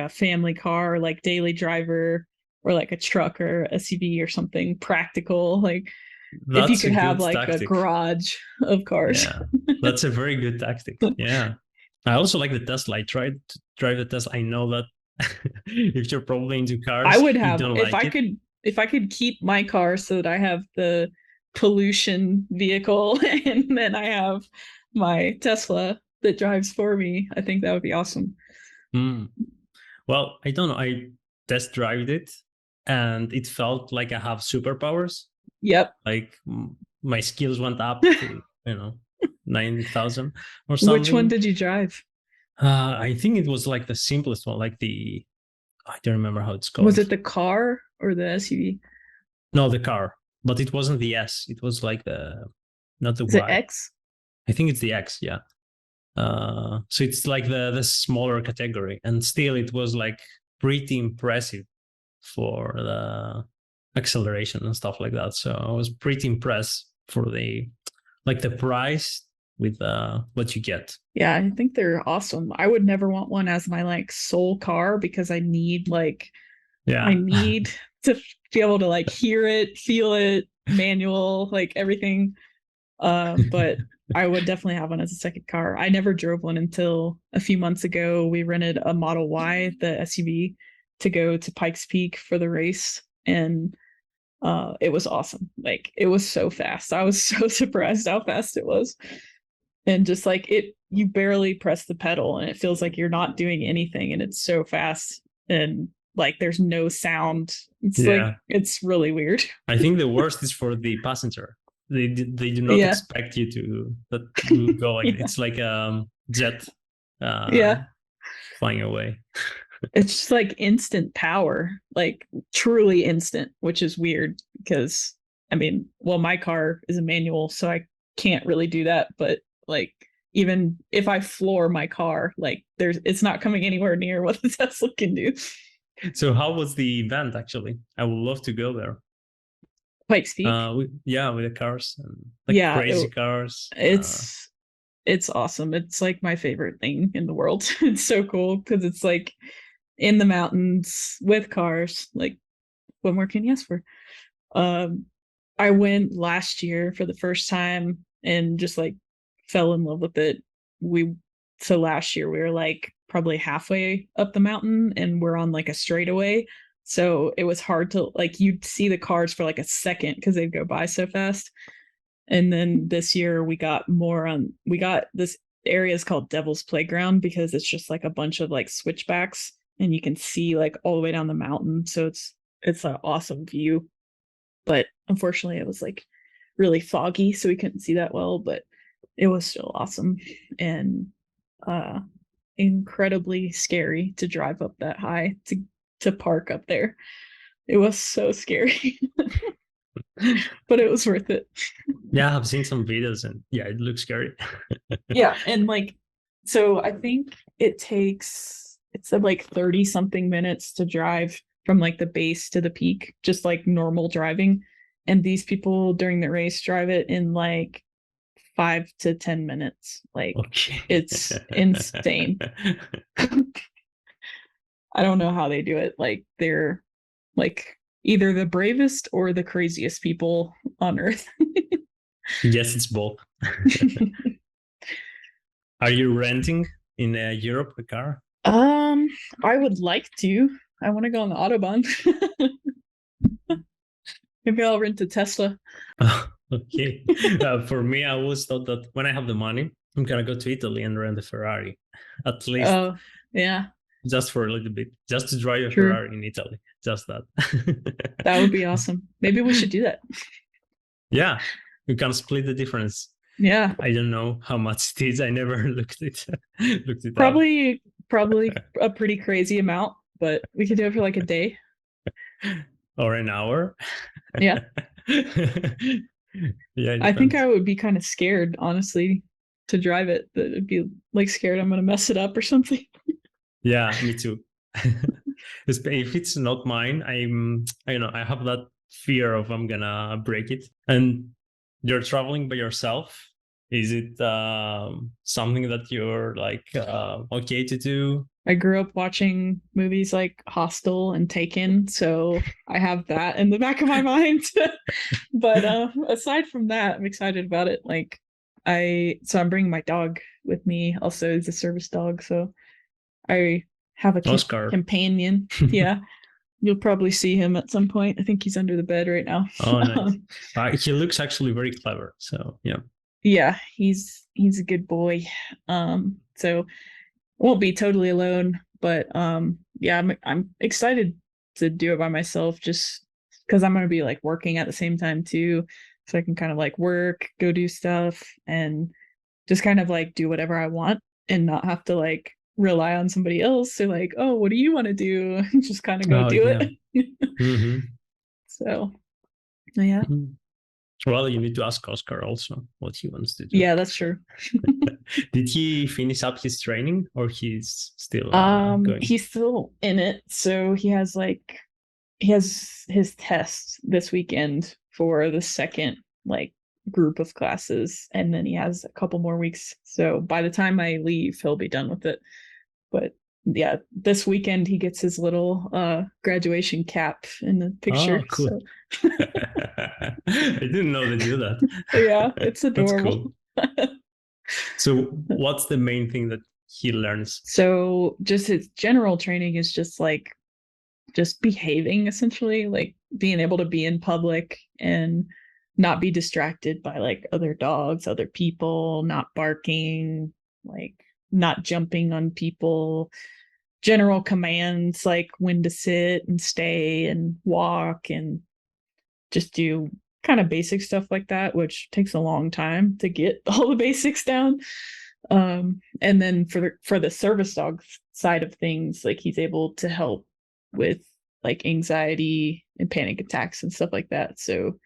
family car, like daily driver, or like a truck or SUV or something practical. Like if you That's a could have good like a tactic. garage of cars. Yeah, that's a very good tactic. Yeah. I also like the Tesla. I tried to drive the Tesla. I know that if you're probably into I cars, would you have, don't like it. if I could keep my car so that I have the pollution vehicle and then I have my Tesla that drives for me, I think that would be awesome. Mm. Well, I don't know. I test drove it and it felt like I have superpowers. Yep. Like my skills went up to, 9,000 or Which one something. did you drive? I think it was like the simplest one, like I don't remember how it's Was called. it the car or the SUV? No, the car, but it wasn't the S. It was like not the Is it Y. X? I think it's the X. Yeah. So it's like the smaller category, and still it was like pretty impressive for the acceleration and stuff like that. So I was pretty impressed for the price with what you get. Yeah, I think they're awesome. I would never want one as my like sole car because I Yeah. need to be able to like hear it, feel it, manual, like everything. But I would definitely have one as a second car. I never drove one until a few months ago. We rented a Model Y, the SUV, to go to Pikes Peak for the race, and it was awesome. Like it was so fast. I was so surprised how fast it was, and just like you barely press the pedal, and it feels like you're not doing anything, and it's so fast, and like there's no sound. It's like Yeah. it's really weird. I think the worst is for the passenger. They do not Yeah. expect you to go like Yeah. it's like jet uh, Yeah. flying away. It's just like instant power, like truly instant, which is weird because I mean, well, my car is a manual, so I can't really do that. But like, even if I floor my car, like it's not coming anywhere near what the Tesla can do. So how was the event actually? I would love to go there. Pikes Peak. With the cars and like Yeah, crazy cars. it's awesome. It's like my favorite thing in the world. It's so cool because it's like in the mountains with cars. Like, what more can you ask for? Um, I went last year for the first time and just like fell in love with it. So last year we were like probably halfway up the mountain and we're on like a straightaway. So it was hard to like you'd see the cars for like a second because they'd go by so fast. And then this year we got this area is called Devil's Playground because it's just like a bunch of like switchbacks and you can see like all the way down the mountain. So it's an awesome view. But unfortunately it was like really foggy, so we couldn't see that well, but it was still awesome and uh incredibly scary to drive up that high to park up there. It was so scary. But it was worth it. Yeah, I've seen some videos and yeah, it looks scary. Yeah, and like so I think it's like 30 something minutes to drive from like the base to the peak, just like normal driving. And these people during the race drive it in like 5 to 10 minutes. Like Okay. it's insane. I don't know how they do it. Like they're like either the bravest or the craziest people on earth. Yes, it's both. Are you renting in Europe a car? I would like to. I want to go on the Autobahn. Maybe I'll rent a Tesla. Okay. For me, I always thought that when I have the money, I'm gonna go to Italy and rent a Ferrari, at least. Oh, yeah. Just for a little bit, just to drive a True. Ferrari in Italy. Just that. That would be awesome. Maybe we should do that. Yeah, you can split the difference. Yeah. I don't know how much it is. I never looked it up. Probably a pretty crazy amount, but we could do it for like a day. Or an hour. Yeah. Yeah. I think I would be kind of scared, honestly, to drive it. That it'd be like scared I'm gonna mess it up or something. Yeah, me too. If it's not mine, I have that fear of I'm gonna break it. And you're traveling by yourself. Is it something that you're like okay to do? I grew up watching movies like Hostel and Taken, so I have that in the back of my mind. But aside from that, I'm excited about it. Like I'm bringing my dog with me. Also, he's a service dog, so I have a companion. Yeah, you'll probably see him at some point. I think he's under the bed right now. Oh, nice. He looks actually very clever. So yeah. Yeah, he's a good boy. So won't be totally alone, but yeah, I'm excited to do it by myself just because I'm gonna be like working at the same time too. So I can kind of like work, go do stuff, and just kind of like do whatever I want and not have to like rely on somebody else. So like, oh, what do you want to do? Just kind of go do it. Mm-hmm. So yeah. Mm-hmm. Well, you need to ask Oscar also what he wants to do. Yeah, that's true. Did he finish up his training or he's still going? He's still in it. So he has his test this weekend for the second like group of classes, and then he has a couple more weeks. So by the time I leave, he'll be done with it. But yeah, this weekend he gets his little graduation cap in the picture. Oh, cool. So. I didn't know they do that. Yeah, it's adorable. That's cool. So what's the main thing that he learns? So just his general training is just behaving, essentially, like being able to be in public and not be distracted by like other dogs, other people, not barking, like not jumping on people, general commands like when to sit and stay and walk, and just do kind of basic stuff like that, which takes a long time to get all the basics down. And then for the service dog side of things, like he's able to help with like anxiety and panic attacks and stuff like that. So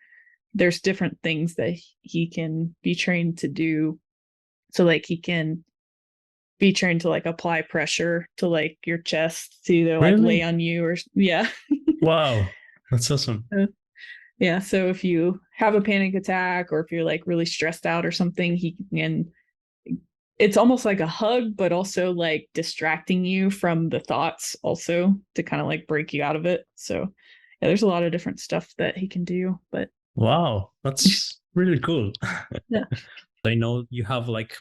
there's different things that he can be trained to do. So like he can be trained to like apply pressure to like your chest to either like lay on you or yeah. Wow, that's awesome. Yeah, so if you have a panic attack or if you're like really stressed out or something, he can, it's almost like a hug, but also like distracting you from the thoughts also to kind of like break you out of it. So yeah, there's a lot of different stuff that he can do, but Wow, that's really cool. Yeah. I know you have like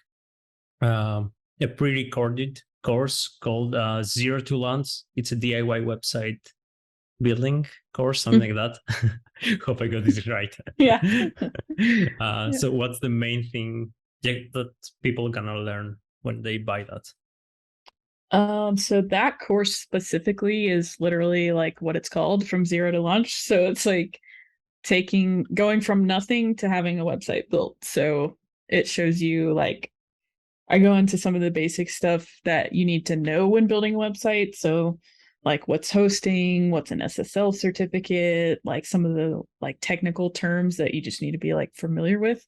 a pre-recorded course called Zero to Launch. It's a DIY website building course, something like that. Hope I got this right. Yeah. Yeah. So what's the main thing that people are gonna learn when they buy that? So that course specifically is literally like what it's called, from zero to launch. So it's like going from nothing to having a website built. So it shows you like I go into some of the basic stuff that you need to know when building a website. So like what's hosting, what's an SSL certificate, like some of the like technical terms that you just need to be like familiar with.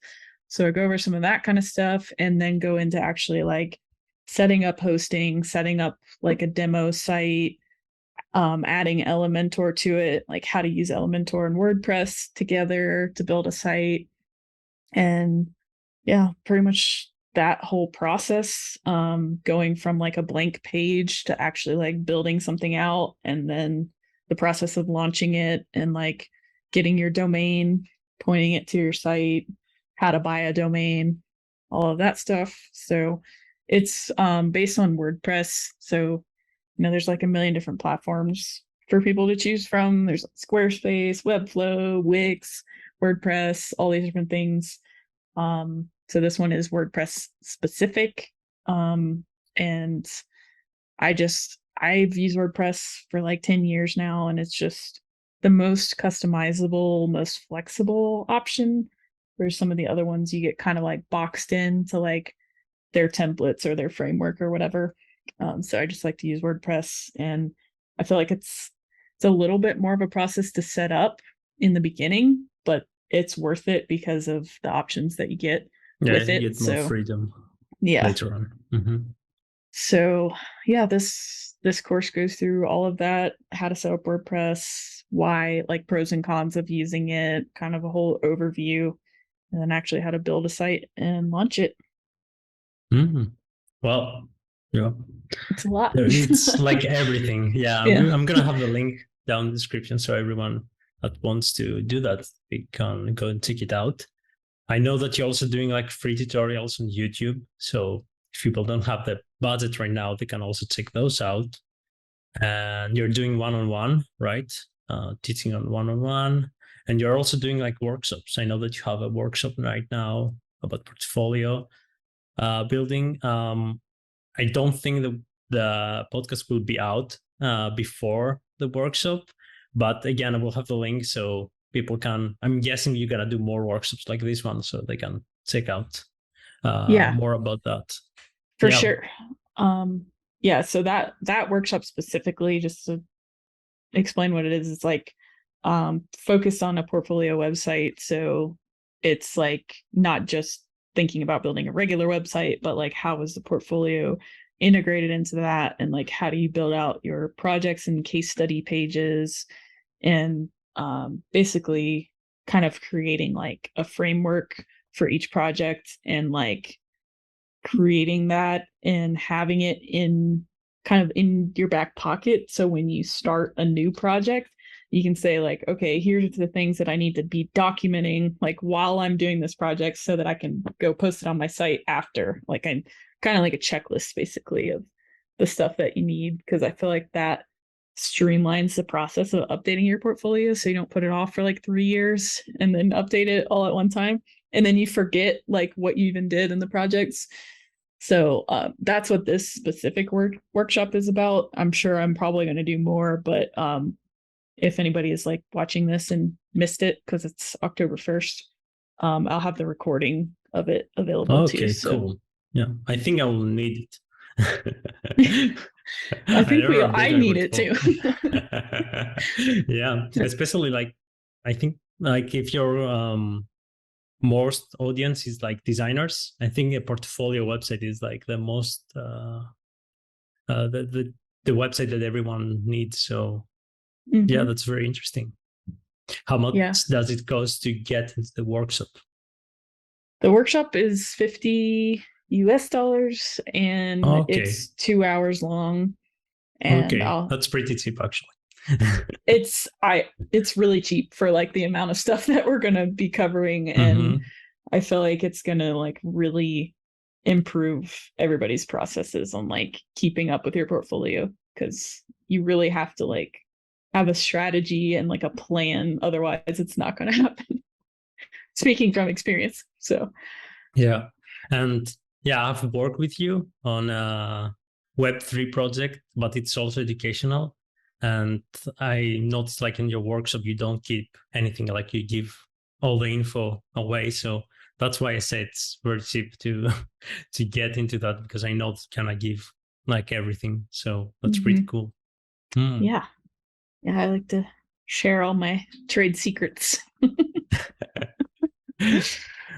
So I go over some of that kind of stuff and then go into actually like setting up hosting, setting up like a demo site, adding Elementor to it, like how to use Elementor and WordPress together to build a site. And yeah, pretty much that whole process, going from like a blank page to actually like building something out, and then the process of launching it and like getting your domain, pointing it to your site, how to buy a domain, all of that stuff. So it's based on WordPress. So there's like a million different platforms for people to choose from. There's Squarespace, Webflow, Wix, WordPress, all these different things. So this one is WordPress specific. And I've used WordPress for like 10 years now, and it's just the most customizable, most flexible option. Whereas some of the other ones you get kind of like boxed into like their templates or their framework or whatever. So I just like to use WordPress, and I feel like it's a little bit more of a process to set up in the beginning, but it's worth it because of the options that you get with You it. get more freedom Yeah. later on. Mm-hmm. So yeah, this course goes through all of that, how to set up WordPress, why, like pros and cons of using it, kind of a whole overview, and then actually how to build a site and launch it. Mm-hmm. Well, yeah, It's a lot. it's like everything. Yeah, Yeah. I'm gonna have the link down in the description so everyone that wants to do that, they can go and check it out. I know that you're also doing like free tutorials on YouTube. So if people don't have the budget right now, they can also check those out. And you're doing one-on-one, right? Teaching on one-on-one. And you're also doing like workshops. I know that you have a workshop right now about portfolio building. I don't think the podcast will be out before the workshop, but again, I will have the link so people can. I'm guessing you're gonna do more workshops like this one, so they can check out Yeah, more about that. for Yeah. sure. Yeah, so that workshop specifically, just to explain what it is, it's like focused on a portfolio website. So it's like not just thinking about building a regular website, but like how is the portfolio integrated into that, and like how do you build out your projects and case study pages, and basically kind of creating like a framework for each project, and like creating that and having it in kind of in your back pocket. So when you start a new project, you can say like, okay, here's the things that I need to be documenting like while I'm doing this project so that I can go post it on my site after. Like I'm kind of like a checklist basically of the stuff that you need, because I feel like that streamlines the process of updating your portfolio, so you don't put it off for like 3 years and then update it all at one time, and then you forget like what you even did in the projects. So that's what this specific workshop is about. I'm sure I'm probably going to do more, but if anybody is like watching this and missed it because it's October 1st, I'll have the recording of it available too. Okay. So Cool. Yeah, I think I will need it. I think never I updated my need it too. Yeah, especially like I think like if your most audience is like designers, I think a portfolio website is like the most the website that everyone needs. So yeah, that's very interesting. How much does it cost to get into the workshop? The workshop is $50 US, and it's 2 hours long. And okay, that's pretty cheap actually. It's really cheap for like the amount of stuff that we're gonna be covering, and Mm-hmm. I feel like it's gonna like really improve everybody's processes on like keeping up with your portfolio, because you really have to like have a strategy and like a plan, otherwise it's not gonna happen. Speaking from experience. So Yeah. And yeah, I've worked with you on a Web3 project, but it's also educational. And I noticed like in your workshop, you don't keep anything, like you give all the info away. So that's why I say it's very cheap to to get into that, because I know it's gonna give like everything. So that's pretty mhm. cool. Hmm. Yeah. Yeah, I like to share all my trade secrets.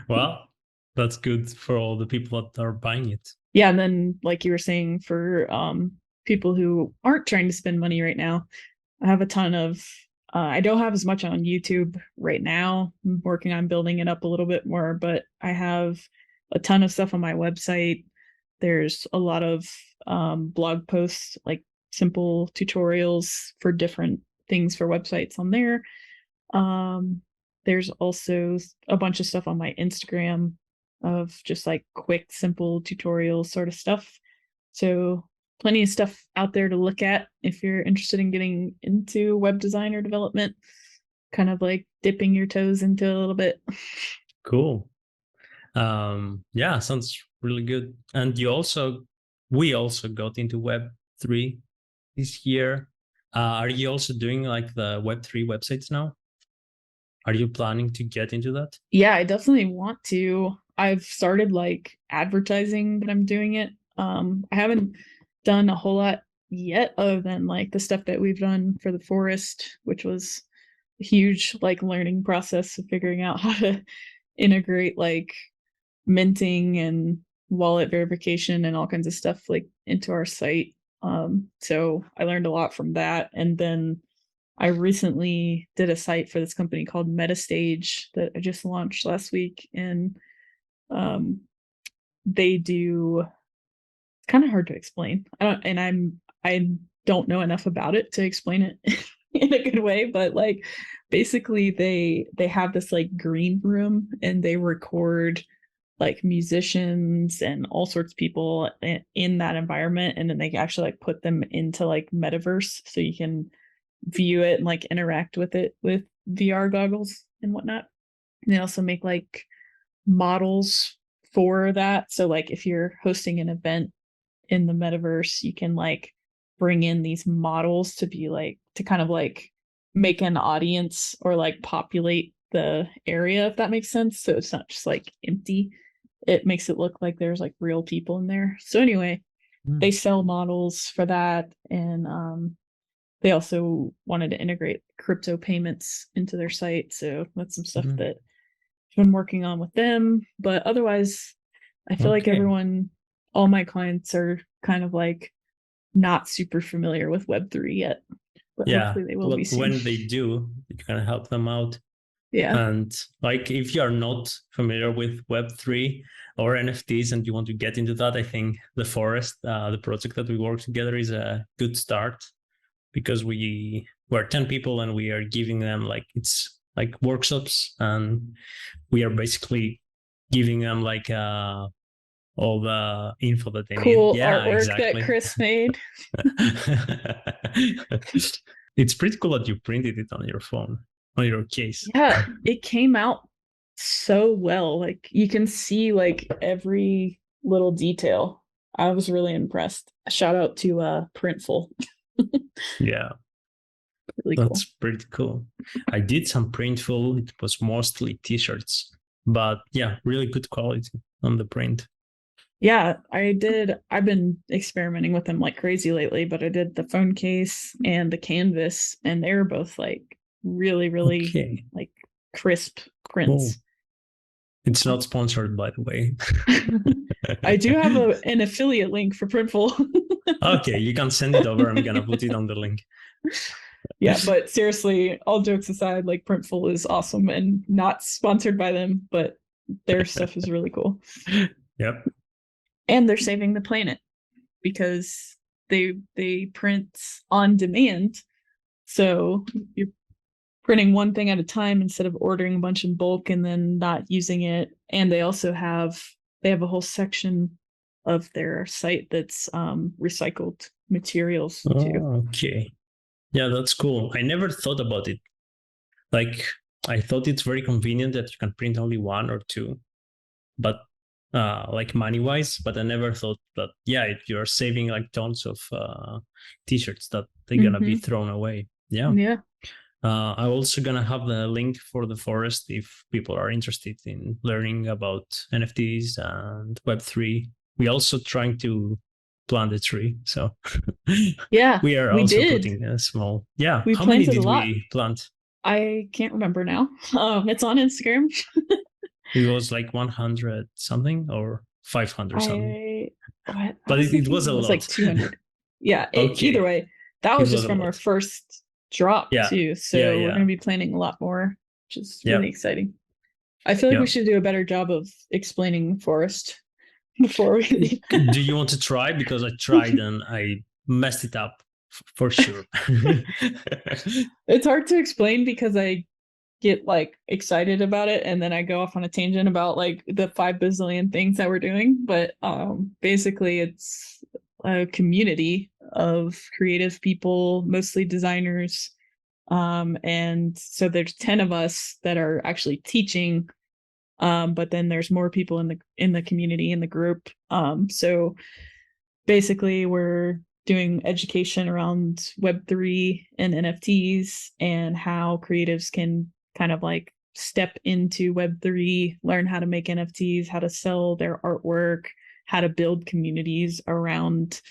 Well, that's good for all the people that are buying it. Yeah, and then like you were saying, for people who aren't trying to spend money right now, I have a ton of I don't have as much on YouTube right now. I'm working on building it up a little bit more, but I have a ton of stuff on my website. There's a lot of blog posts, like simple tutorials for different things for websites on there. Um, there's also a bunch of stuff on my Instagram of just like quick, simple tutorial sort of stuff. So plenty of stuff out there to look at if you're interested in getting into web design or development, kind of like dipping your toes into a little bit. Cool. Yeah, sounds really good. And we also got into Web3 this year. Are you also doing like the Web3 websites now? Are you planning to get into that? Yeah, I definitely want to. I've started like advertising that I'm doing it. I haven't done a whole lot yet, other than like the stuff that we've done for the forest, which was a huge like learning process of figuring out how to integrate like minting and wallet verification and all kinds of stuff like into our site. So I learned a lot from that. And then I recently did a site for this company called MetaStage that I just launched last week, and um, they do. It's kind of hard to explain. I don't know enough about it to explain it in a good way, but like basically they have this like green room and they record like musicians and all sorts of people in that environment, and then they actually like put them into like metaverse so you can view it and like interact with it with VR goggles and whatnot. And they also make like models for that. So like if you're hosting an event in the metaverse, you can like bring in these models to be like to kind of like make an audience or like populate the area, if that makes sense. So it's not just like empty. It makes it look like there's like real people in there. So anyway, they Mm. sell models for that, and they also wanted to integrate crypto payments into their site. So that's some stuff Mm. that I've been working on with them. But otherwise, I feel like Okay. all my clients are kind of like not super familiar with Web3 yet, but Yeah. hopefully they will be But soon. when they do, you can help them out. Yeah. And like if you are not familiar with Web3 or NFTs and you want to get into that, I think The Forest, the project that we work together, is a good start, because we're 10 people and we are giving them like it's like workshops, and we are basically giving them like all the info that they need. Cool Yeah, artwork that exactly. Chris made. It's pretty cool that you printed it on your phone, on your case. Yeah, it came out so well. Like you can see like every little detail. I was really impressed. Shout out to Printful. Yeah, Really that's cool. pretty cool. I did some printful. It was mostly t-shirts, but yeah, really good quality on the print. Yeah, I've been experimenting with them like crazy lately, but I did the phone case and the canvas, and they were both like really, really Okay, like crisp cool. prints. It's not sponsored, by the way. I do have an affiliate link for Printful. Okay, you can send it over. I'm gonna put it on the link. Yeah, but seriously, all jokes aside, like Printful is awesome and not sponsored by them, but their stuff is really cool. Yep. And they're saving the planet because they print on demand, So you're printing one thing at a time instead of ordering a bunch in bulk and then not using it. And they also have a whole section of their site that's recycled materials too. Oh, okay. Yeah, that's cool. I never thought about it. Like, I thought it's very convenient that you can print only one or two, but like money wise, but I never thought that, yeah, if you're saving like tons of t-shirts that they're gonna be thrown away. Yeah. Yeah. I'm also gonna have the link for the forest if people are interested in learning about NFTs and Web3. We're also trying to plant a tree, so Yeah, we are we also did. putting a small. Yeah, We how many planted a did lot. we plant? I can't remember now. It's on Instagram. It was like 100 something or 500 something. I But was it thinking was a it was lot. like 200. Yeah, either Okay, way, that it was was just a from our lot. first drop Yeah, too. yeah, So we're yeah, going to be planning a lot more, which is yeah, really exciting. I feel like yeah. we should do a better job of explaining forest before we. Do you want to try? Because I tried and I messed it up for sure. It's hard to explain because I get like excited about it and then I go off on a tangent about like the 5 bazillion things that we're doing. But basically it's a community of creative people, mostly designers. And so there's 10 of us that are actually teaching. But then there's more people in the community in the group. So basically we're doing education around Web3 and NFTs and how creatives can kind of like step into Web3, learn how to make NFTs, how to sell their artwork, how to build communities around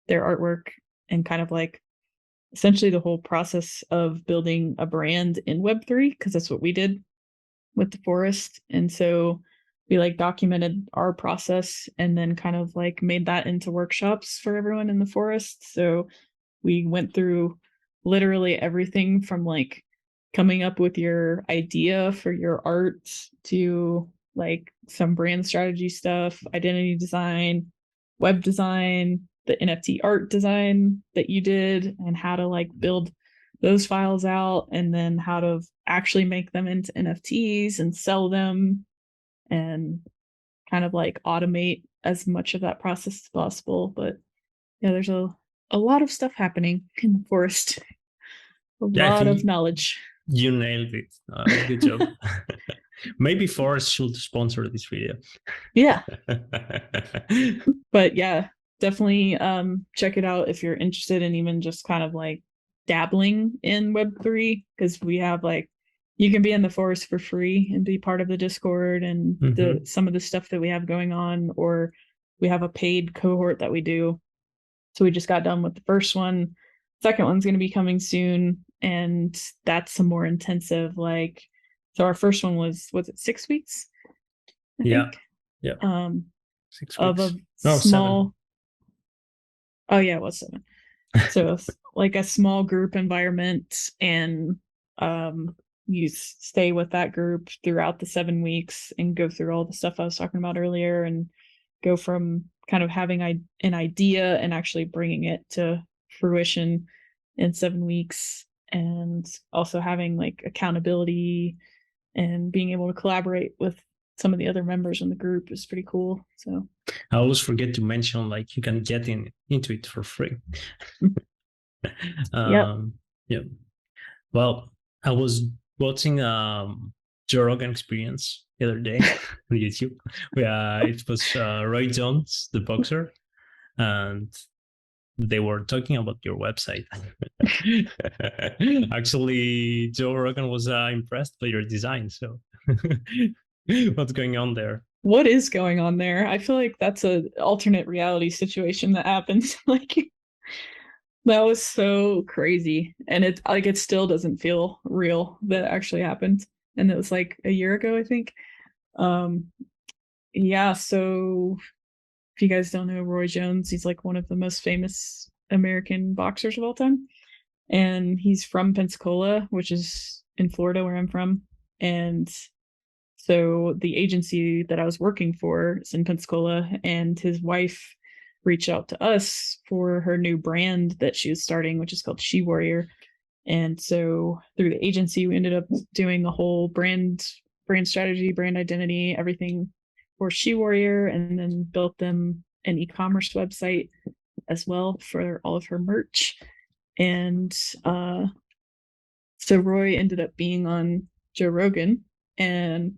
their artwork, and kind of like essentially the whole process of building a brand in Web3, because that's what we did with the forest. And so we like documented our process and then kind of like made that into workshops for everyone in the forest. So we went through literally everything from like coming up with your idea for your art to like some brand strategy stuff, identity design, web design, the NFT art design that you did, and how to like build those files out, and then how to actually make them into NFTs and sell them, and kind of like automate as much of that process as possible. But yeah, there's a lot of stuff happening in the forest. A Yeah, I lot of think knowledge. you nailed it. Good job. Maybe Forest should sponsor this video. Yeah. But yeah, definitely check it out if you're interested in even just kind of like dabbling in Web3, because we have like you can be in the forest for free and be part of the Discord and the some of the stuff that we have going on, or we have a paid cohort that we do. So we just got done with the first one. Second one's going to be coming soon, and that's some more intensive. Like, so our first one was it 6 weeks? I Yeah, think. yeah. 6 Of a weeks. No, small. 7. Oh yeah, it was 7. So like a small group environment, and you stay with that group throughout the 7 weeks and go through all the stuff I was talking about earlier, and go from kind of having an idea and actually bringing it to fruition in 7 weeks, and also having like accountability and being able to collaborate with some of the other members in the group is pretty cool. So I always forget to mention like you can get into it for free. yep. Yeah. Well, I was watching Joe Rogan Experience the other day on YouTube. It was Roy Jones, the boxer, and they were talking about your website. Actually, Joe Rogan was impressed by your design. So, what's going on there? What is going on there? I feel like that's an alternate reality situation that happens. Like that was so crazy, and it still doesn't feel real that it actually happened. And it was like a year ago, I think. Um, yeah. So if you guys don't know Roy Jones, he's like one of the most famous American boxers of all time, and he's from Pensacola, which is in Florida, where I'm from. And so the agency that I was working for is in Pensacola, and his wife reached out to us for her new brand that she was starting, which is called She Warrior. And so through the agency, we ended up doing a whole brand strategy, brand identity, everything for She Warrior, and then built them an e-commerce website as well for all of her merch. And so Roy ended up being on Joe Rogan, and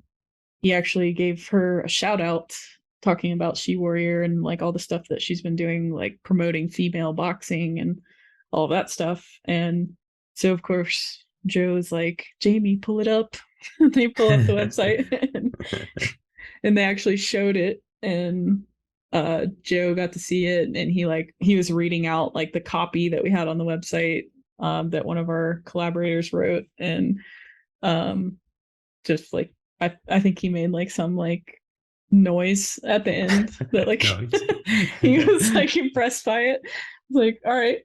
he actually gave her a shout out talking about She Warrior and like all the stuff that she's been doing, like promoting female boxing and all that stuff. And so of course Joe's like, Jamie, pull it up. They pull up the website and they actually showed it, and Joe got to see it, and he was reading out like the copy that we had on the website that one of our collaborators wrote, and just like I think he made like some like noise at the end that like he was like impressed by it. Like, all right.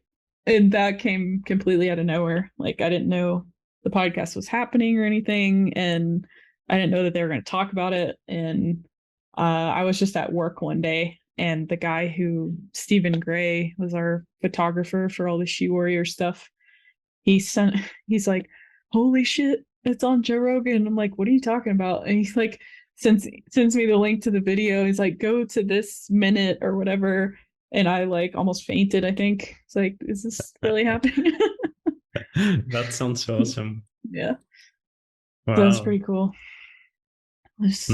And that came completely out of nowhere. Like I didn't know the podcast was happening or anything, and I didn't know that they were going to talk about it. And I was just at work one day, and the guy Stephen Gray was our photographer for all the She Warrior stuff. He's like, holy shit, it's on Joe Rogan. I'm like, what are you talking about? And he's like, sends me the link to the video. He's like, go to this minute or whatever. And I like almost fainted, I think. It's like, is this really happening? That sounds awesome. Yeah. Wow. That was pretty cool. Just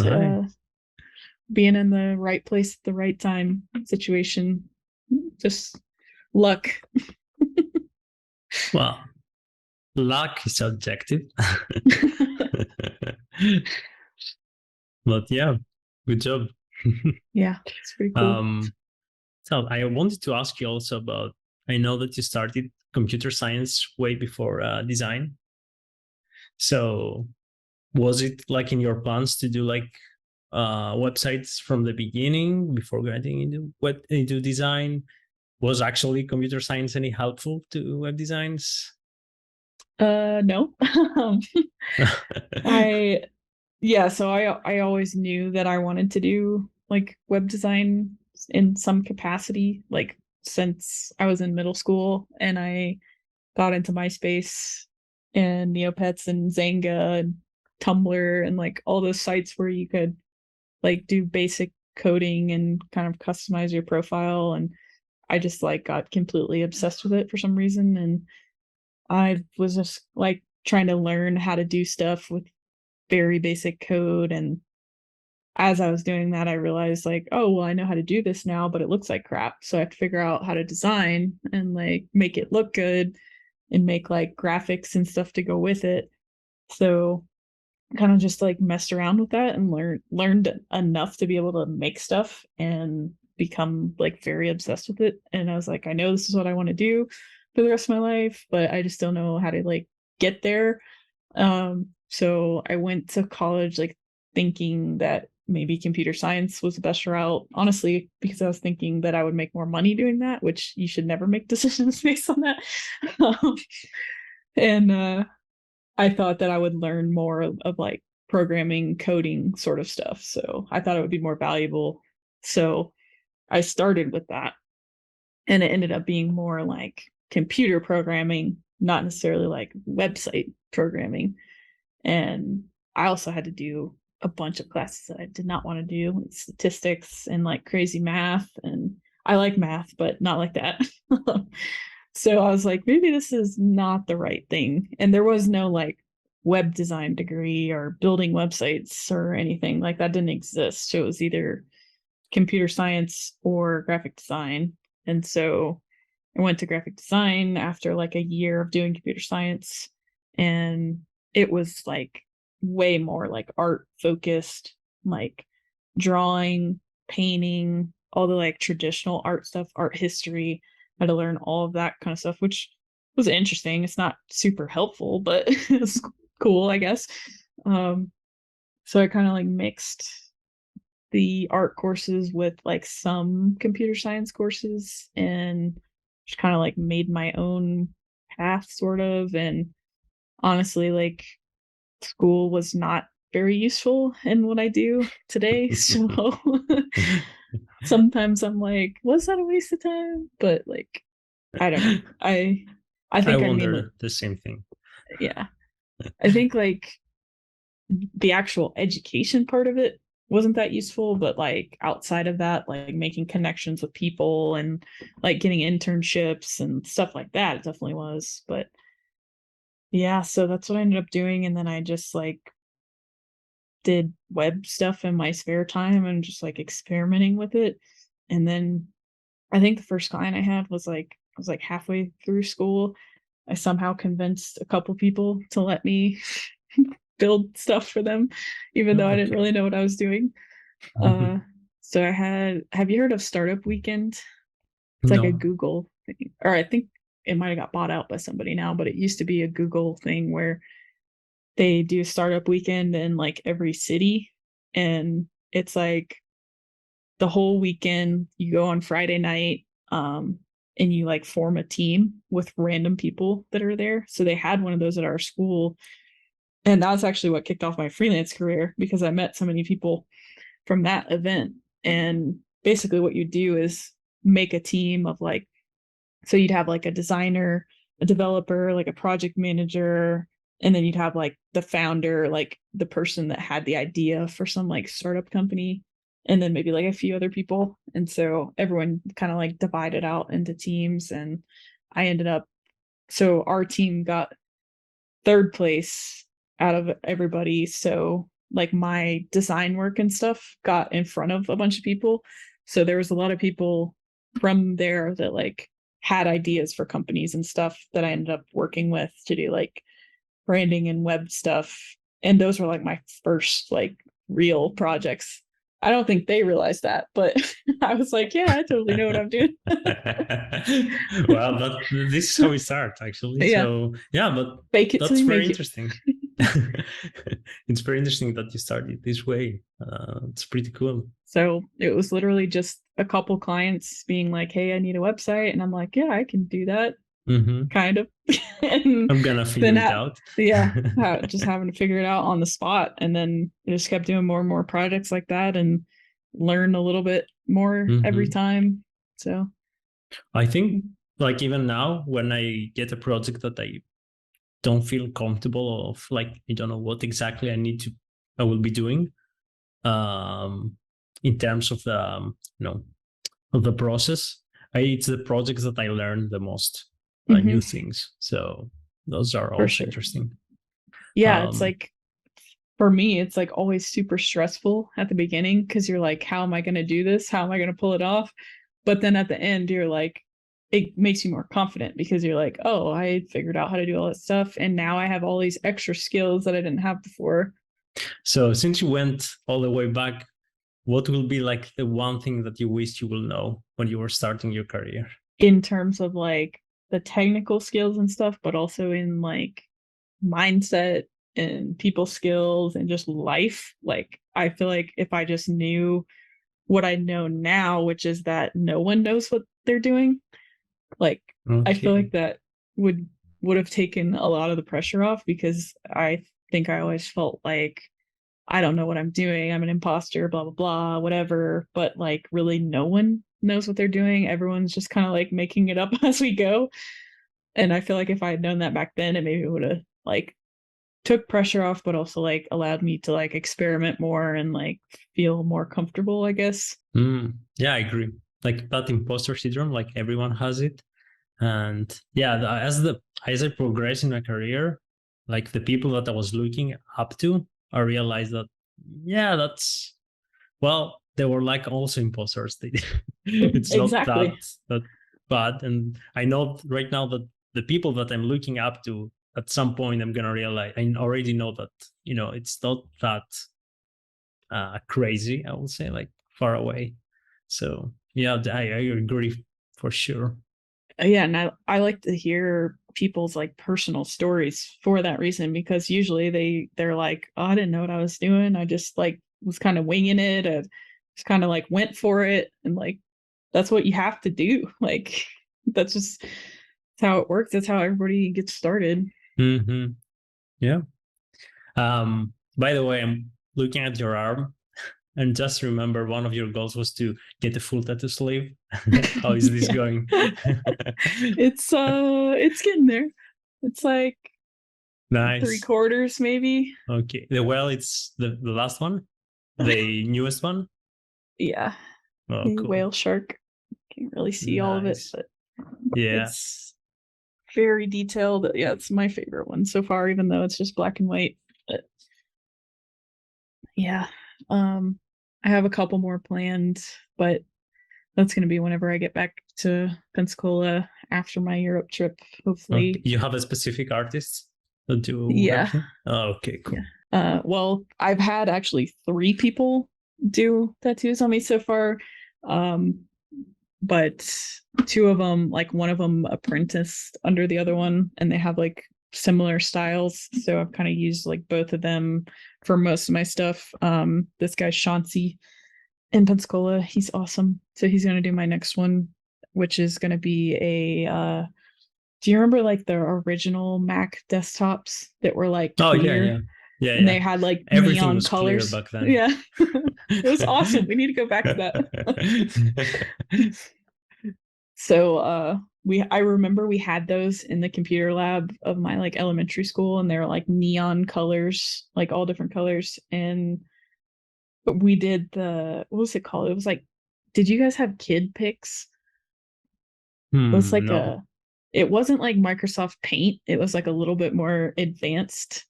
being in the right place at the right time situation. Just luck. Well, luck is subjective. But yeah, good job. Yeah, it's pretty cool. So I wanted to ask you also about, I know that you started computer science way before design. So was it like in your plans to do like websites from the beginning before getting into design? Was actually computer science any helpful to web designs? No. So I always knew that I wanted to do like web design in some capacity, like since I was in middle school, and I got into MySpace and Neopets and Zanga and Tumblr and like all those sites where you could like do basic coding and kind of customize your profile. And I just like got completely obsessed with it for some reason. And I was just like trying to learn how to do stuff with very basic code. And as I was doing that, I realized like, oh, well, I know how to do this now, but it looks like crap. So I have to figure out how to design and like make it look good and make like graphics and stuff to go with it. So kind of just like messed around with that and learned enough to be able to make stuff and become like very obsessed with it. And I was like, I know this is what I want to do for the rest of my life, but I just don't know how to like get there. So I went to college like thinking that maybe computer science was the best route, honestly, because I was thinking that I would make more money doing that, which you should never make decisions based on that. And I thought that I would learn more of like programming, coding sort of stuff. So I thought it would be more valuable. So I started with that, and it ended up being more like computer programming, not necessarily like website programming. And I also had to do a bunch of classes that I did not want to do, like statistics and like crazy math. And I like math, but not like that. So I was like, maybe this is not the right thing. And there was no like web design degree or building websites or anything like that didn't exist. So it was either computer science or graphic design. And so I went to graphic design after like a year of doing computer science, and it was like way more like art focused, like drawing, painting, all the like traditional art stuff, art history. I had to learn all of that kind of stuff, which was interesting. It's not super helpful, but it's cool, I guess. So I kind of like mixed the art courses with like some computer science courses and just kind of like made my own path sort of. And honestly, like school was not very useful in what I do today. So sometimes I'm like, was that a waste of time? But like, I don't know. I I think I mainly, wonder the same thing. yeah, I think like the actual education part of it wasn't that useful, but like outside of that, like making connections with people and like getting internships and stuff like that, it definitely was. But yeah, so that's what I ended up doing. And then I just like did web stuff in my spare time and just like experimenting with it. And then I think the first client I had was like, I was like halfway through school. I somehow convinced a couple people to let me build stuff for them, even though Oh, I didn't okay. really know what I was doing. Uh, so I had, have you heard of Startup Weekend? It's like a No. Google thing, or I think it might have got bought out by somebody now, but it used to be a Google thing where they do Startup Weekend in like every city. And it's like the whole weekend, you go on Friday night, and you like form a team with random people that are there. So they had one of those at our school. And that was actually what kicked off my freelance career because I met so many people from that event. And basically, what you do is make a team of like, so you'd have like a designer, a developer, like a project manager, and then you'd have like the founder, like the person that had the idea for some like startup company, and then maybe like a few other people. And so everyone kind of like divided out into teams. And I ended up, so our team got third place out of everybody. So like my design work and stuff got in front of a bunch of people. So there was a lot of people from there that like had ideas for companies and stuff that I ended up working with to do like branding and web stuff. And those were like my first like real projects. I don't think they realized that, but I was like, yeah, I totally know what I'm doing. Well, but this is how we start, actually. Yeah, So yeah, but fake it till that's you very make it. interesting. It's very interesting that you started this way. It's pretty cool. So it was literally just a couple clients being like, hey, I need a website. And I'm like, yeah, I can do that, Hmm. kind of. And I'm gonna figure then, it out. yeah, just having to figure it out on the spot. And then I just kept doing more and more projects like that and learn a little bit more every Hmm. time. So, I think, like, even now, when I get a project that I don't feel comfortable of, like, I don't know what exactly I will be doing, um, in terms of the, of the process. It's the projects that I learn the most new mhm, things. So those are for also sure. interesting. Yeah, it's Um, like for me, it's like always super stressful at the beginning because you're like, how am I going to do this? How am I going to pull it off? But then at the end, you're like, it makes you more confident because you're like, oh, I figured out how to do all that stuff. And now I have all these extra skills that I didn't have before. so since you went all the way back, what will be like the one thing that you wish you will know when you were starting your career? In terms of like the technical skills and stuff, but also in like mindset and people skills and just life. Like, I feel like if I just knew what I know now, which is that no one knows what they're doing, like, I feel Okay. like that would would have taken a lot of the pressure off because I think I always felt like I don't know what I'm doing. I'm an imposter, blah blah blah, whatever. But like really no one knows what they're doing. Everyone's just kind of like making it up as we go. And I feel like if I had known that back then, it maybe would have like took pressure off, but also like allowed me to like experiment more and like feel more comfortable, I guess. Yeah, I agree. Like that imposter syndrome, like everyone has it. And yeah, as I progress in my career, like the people that I was looking up to, I realized that yeah, that's well, they were like also imposters. It's not Exactly. that bad. And I know right now that the people that I'm looking up to, at some point I'm gonna realize I already know that, it's not that crazy, I would say, like far away. So yeah, I agree for sure. Yeah, and I like to hear people's like personal stories for that reason because usually they're like, oh, I didn't know what I was doing. I just like was kind of winging it. I just kind of like went for it, and like that's what you have to do. Like that's just that's how it works. That's how everybody gets started. Hmm. Yeah. By the way, I'm looking at your arm. Yeah. just remember, one of your goals was to get a full tattoo sleeve. How is this Yeah. going? It's getting there. It's like Nice. 3/4 maybe. Okay. Well, it's the last one, the newest one. Yeah. Oh, The cool. whale shark. Can't really see all of it, Nice. but Yeah. it's very detailed. Yeah, it's my favorite one so far, even though it's just black and white. But yeah. I have a couple more planned, but that's gonna be whenever I get back to Pensacola after my Europe trip, Okay. hopefully. You have a specific artist that you Yeah. have? Oh, okay, cool. Yeah. Well, I've had actually 3 people do tattoos on me so far. But 2 of them, like one of them apprenticed under the other one, and they have like similar styles. So I've kind of used like both of them for most of my stuff. This guy's Chauncey in Pensacola. He's awesome. So he's gonna do my next one, which is gonna be a do you remember like the original Mac desktops that were like Oh, clear? yeah. And they had like Everything neon was clear colors. back then. Yeah. It was awesome. We need to go back to that. So I remember we had those in the computer lab of my like elementary school, and they were like neon colors, like all different colors. And we did what was it called? It was like, did you guys have Kid Picks? It was like No. it wasn't like Microsoft Paint. It was like a little bit more advanced,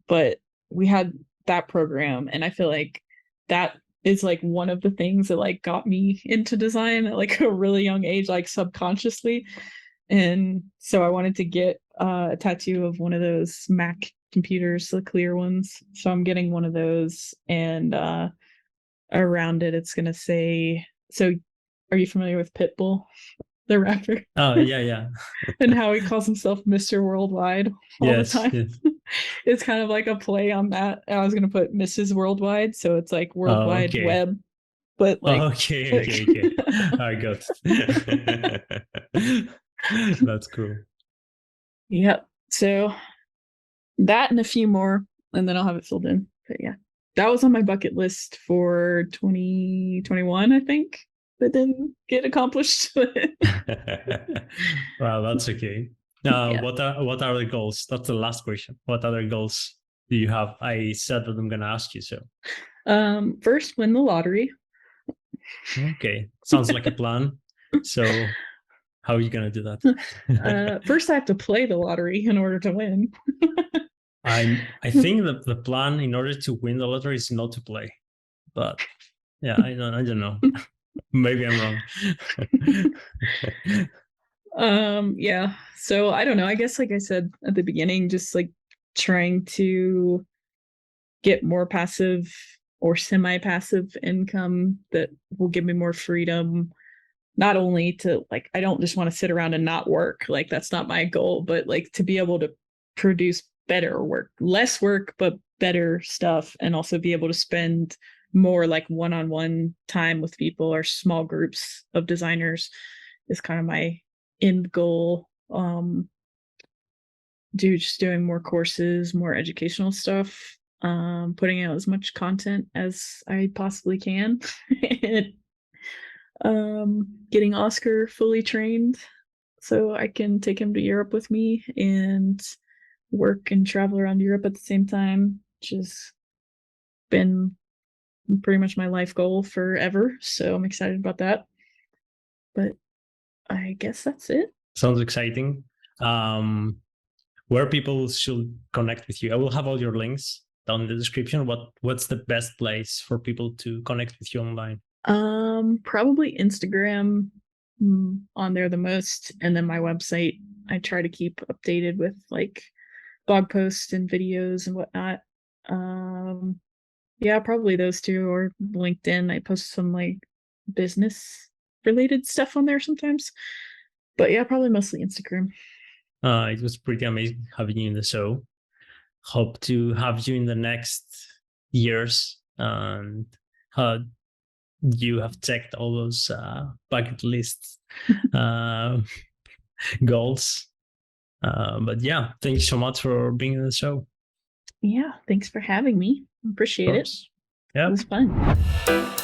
but we had that program, and I feel like that is like one of the things that like got me into design at like a really young age, like subconsciously. And so I wanted to get a tattoo of one of those Mac computers, the clear ones. So I'm getting one of those, and around it it's gonna say, so are you familiar with Pitbull, the rapper? Oh, yeah. And how he calls himself Mr. Worldwide all the Yes, time. yes. It's kind of like a play on that. I was gonna put Mrs. Worldwide, so it's like Oh, Worldwide okay. Web, but like Okay. I got it. That's cool. Yep. So that and a few more, and then I'll have it filled in. But yeah, that was on my bucket list for 2021, I think, but didn't get accomplished. Well, that's okay. Yeah. What are the goals? That's the last question. What other goals do you have? I said that I'm gonna ask you, so First, win the lottery. okay. Sounds like a plan. So how are you gonna do that? First, I have to play the lottery in order to win. I think that the plan in order to win the lottery is not to play, but yeah, I don't know. Maybe I'm wrong. Yeah. So I don't know. I guess like I said at the beginning, just like trying to get more passive or semi-passive income that will give me more freedom, not only to like, I don't just want to sit around and not work, like that's not my goal, but like to be able to produce better work, less work but better stuff, and also be able to spend more like one-on-one time with people or small groups of designers is kind of my end goal. Just doing more courses, more educational stuff, putting out as much content as I possibly can, and getting Oscar fully trained so I can take him to Europe with me and work and travel around Europe at the same time, which has been pretty much my life goal forever. So I'm excited about that. But I guess that's it. Sounds exciting. Where people should connect with you? I will have all your links down in the description. What's the best place for people to connect with you online? Probably Instagram, on there the most, and then my website. I try to keep updated with like blog posts and videos and whatnot. Yeah, probably those two, or LinkedIn. I post some like business related stuff on there sometimes. But yeah, probably mostly Instagram. It was pretty amazing having you in the show. Hope to have you in the next years, and you have checked all those bucket list goals. But yeah, thank you so much for being in the show. Yeah, thanks for having me. Appreciate it. Yeah. It was fun.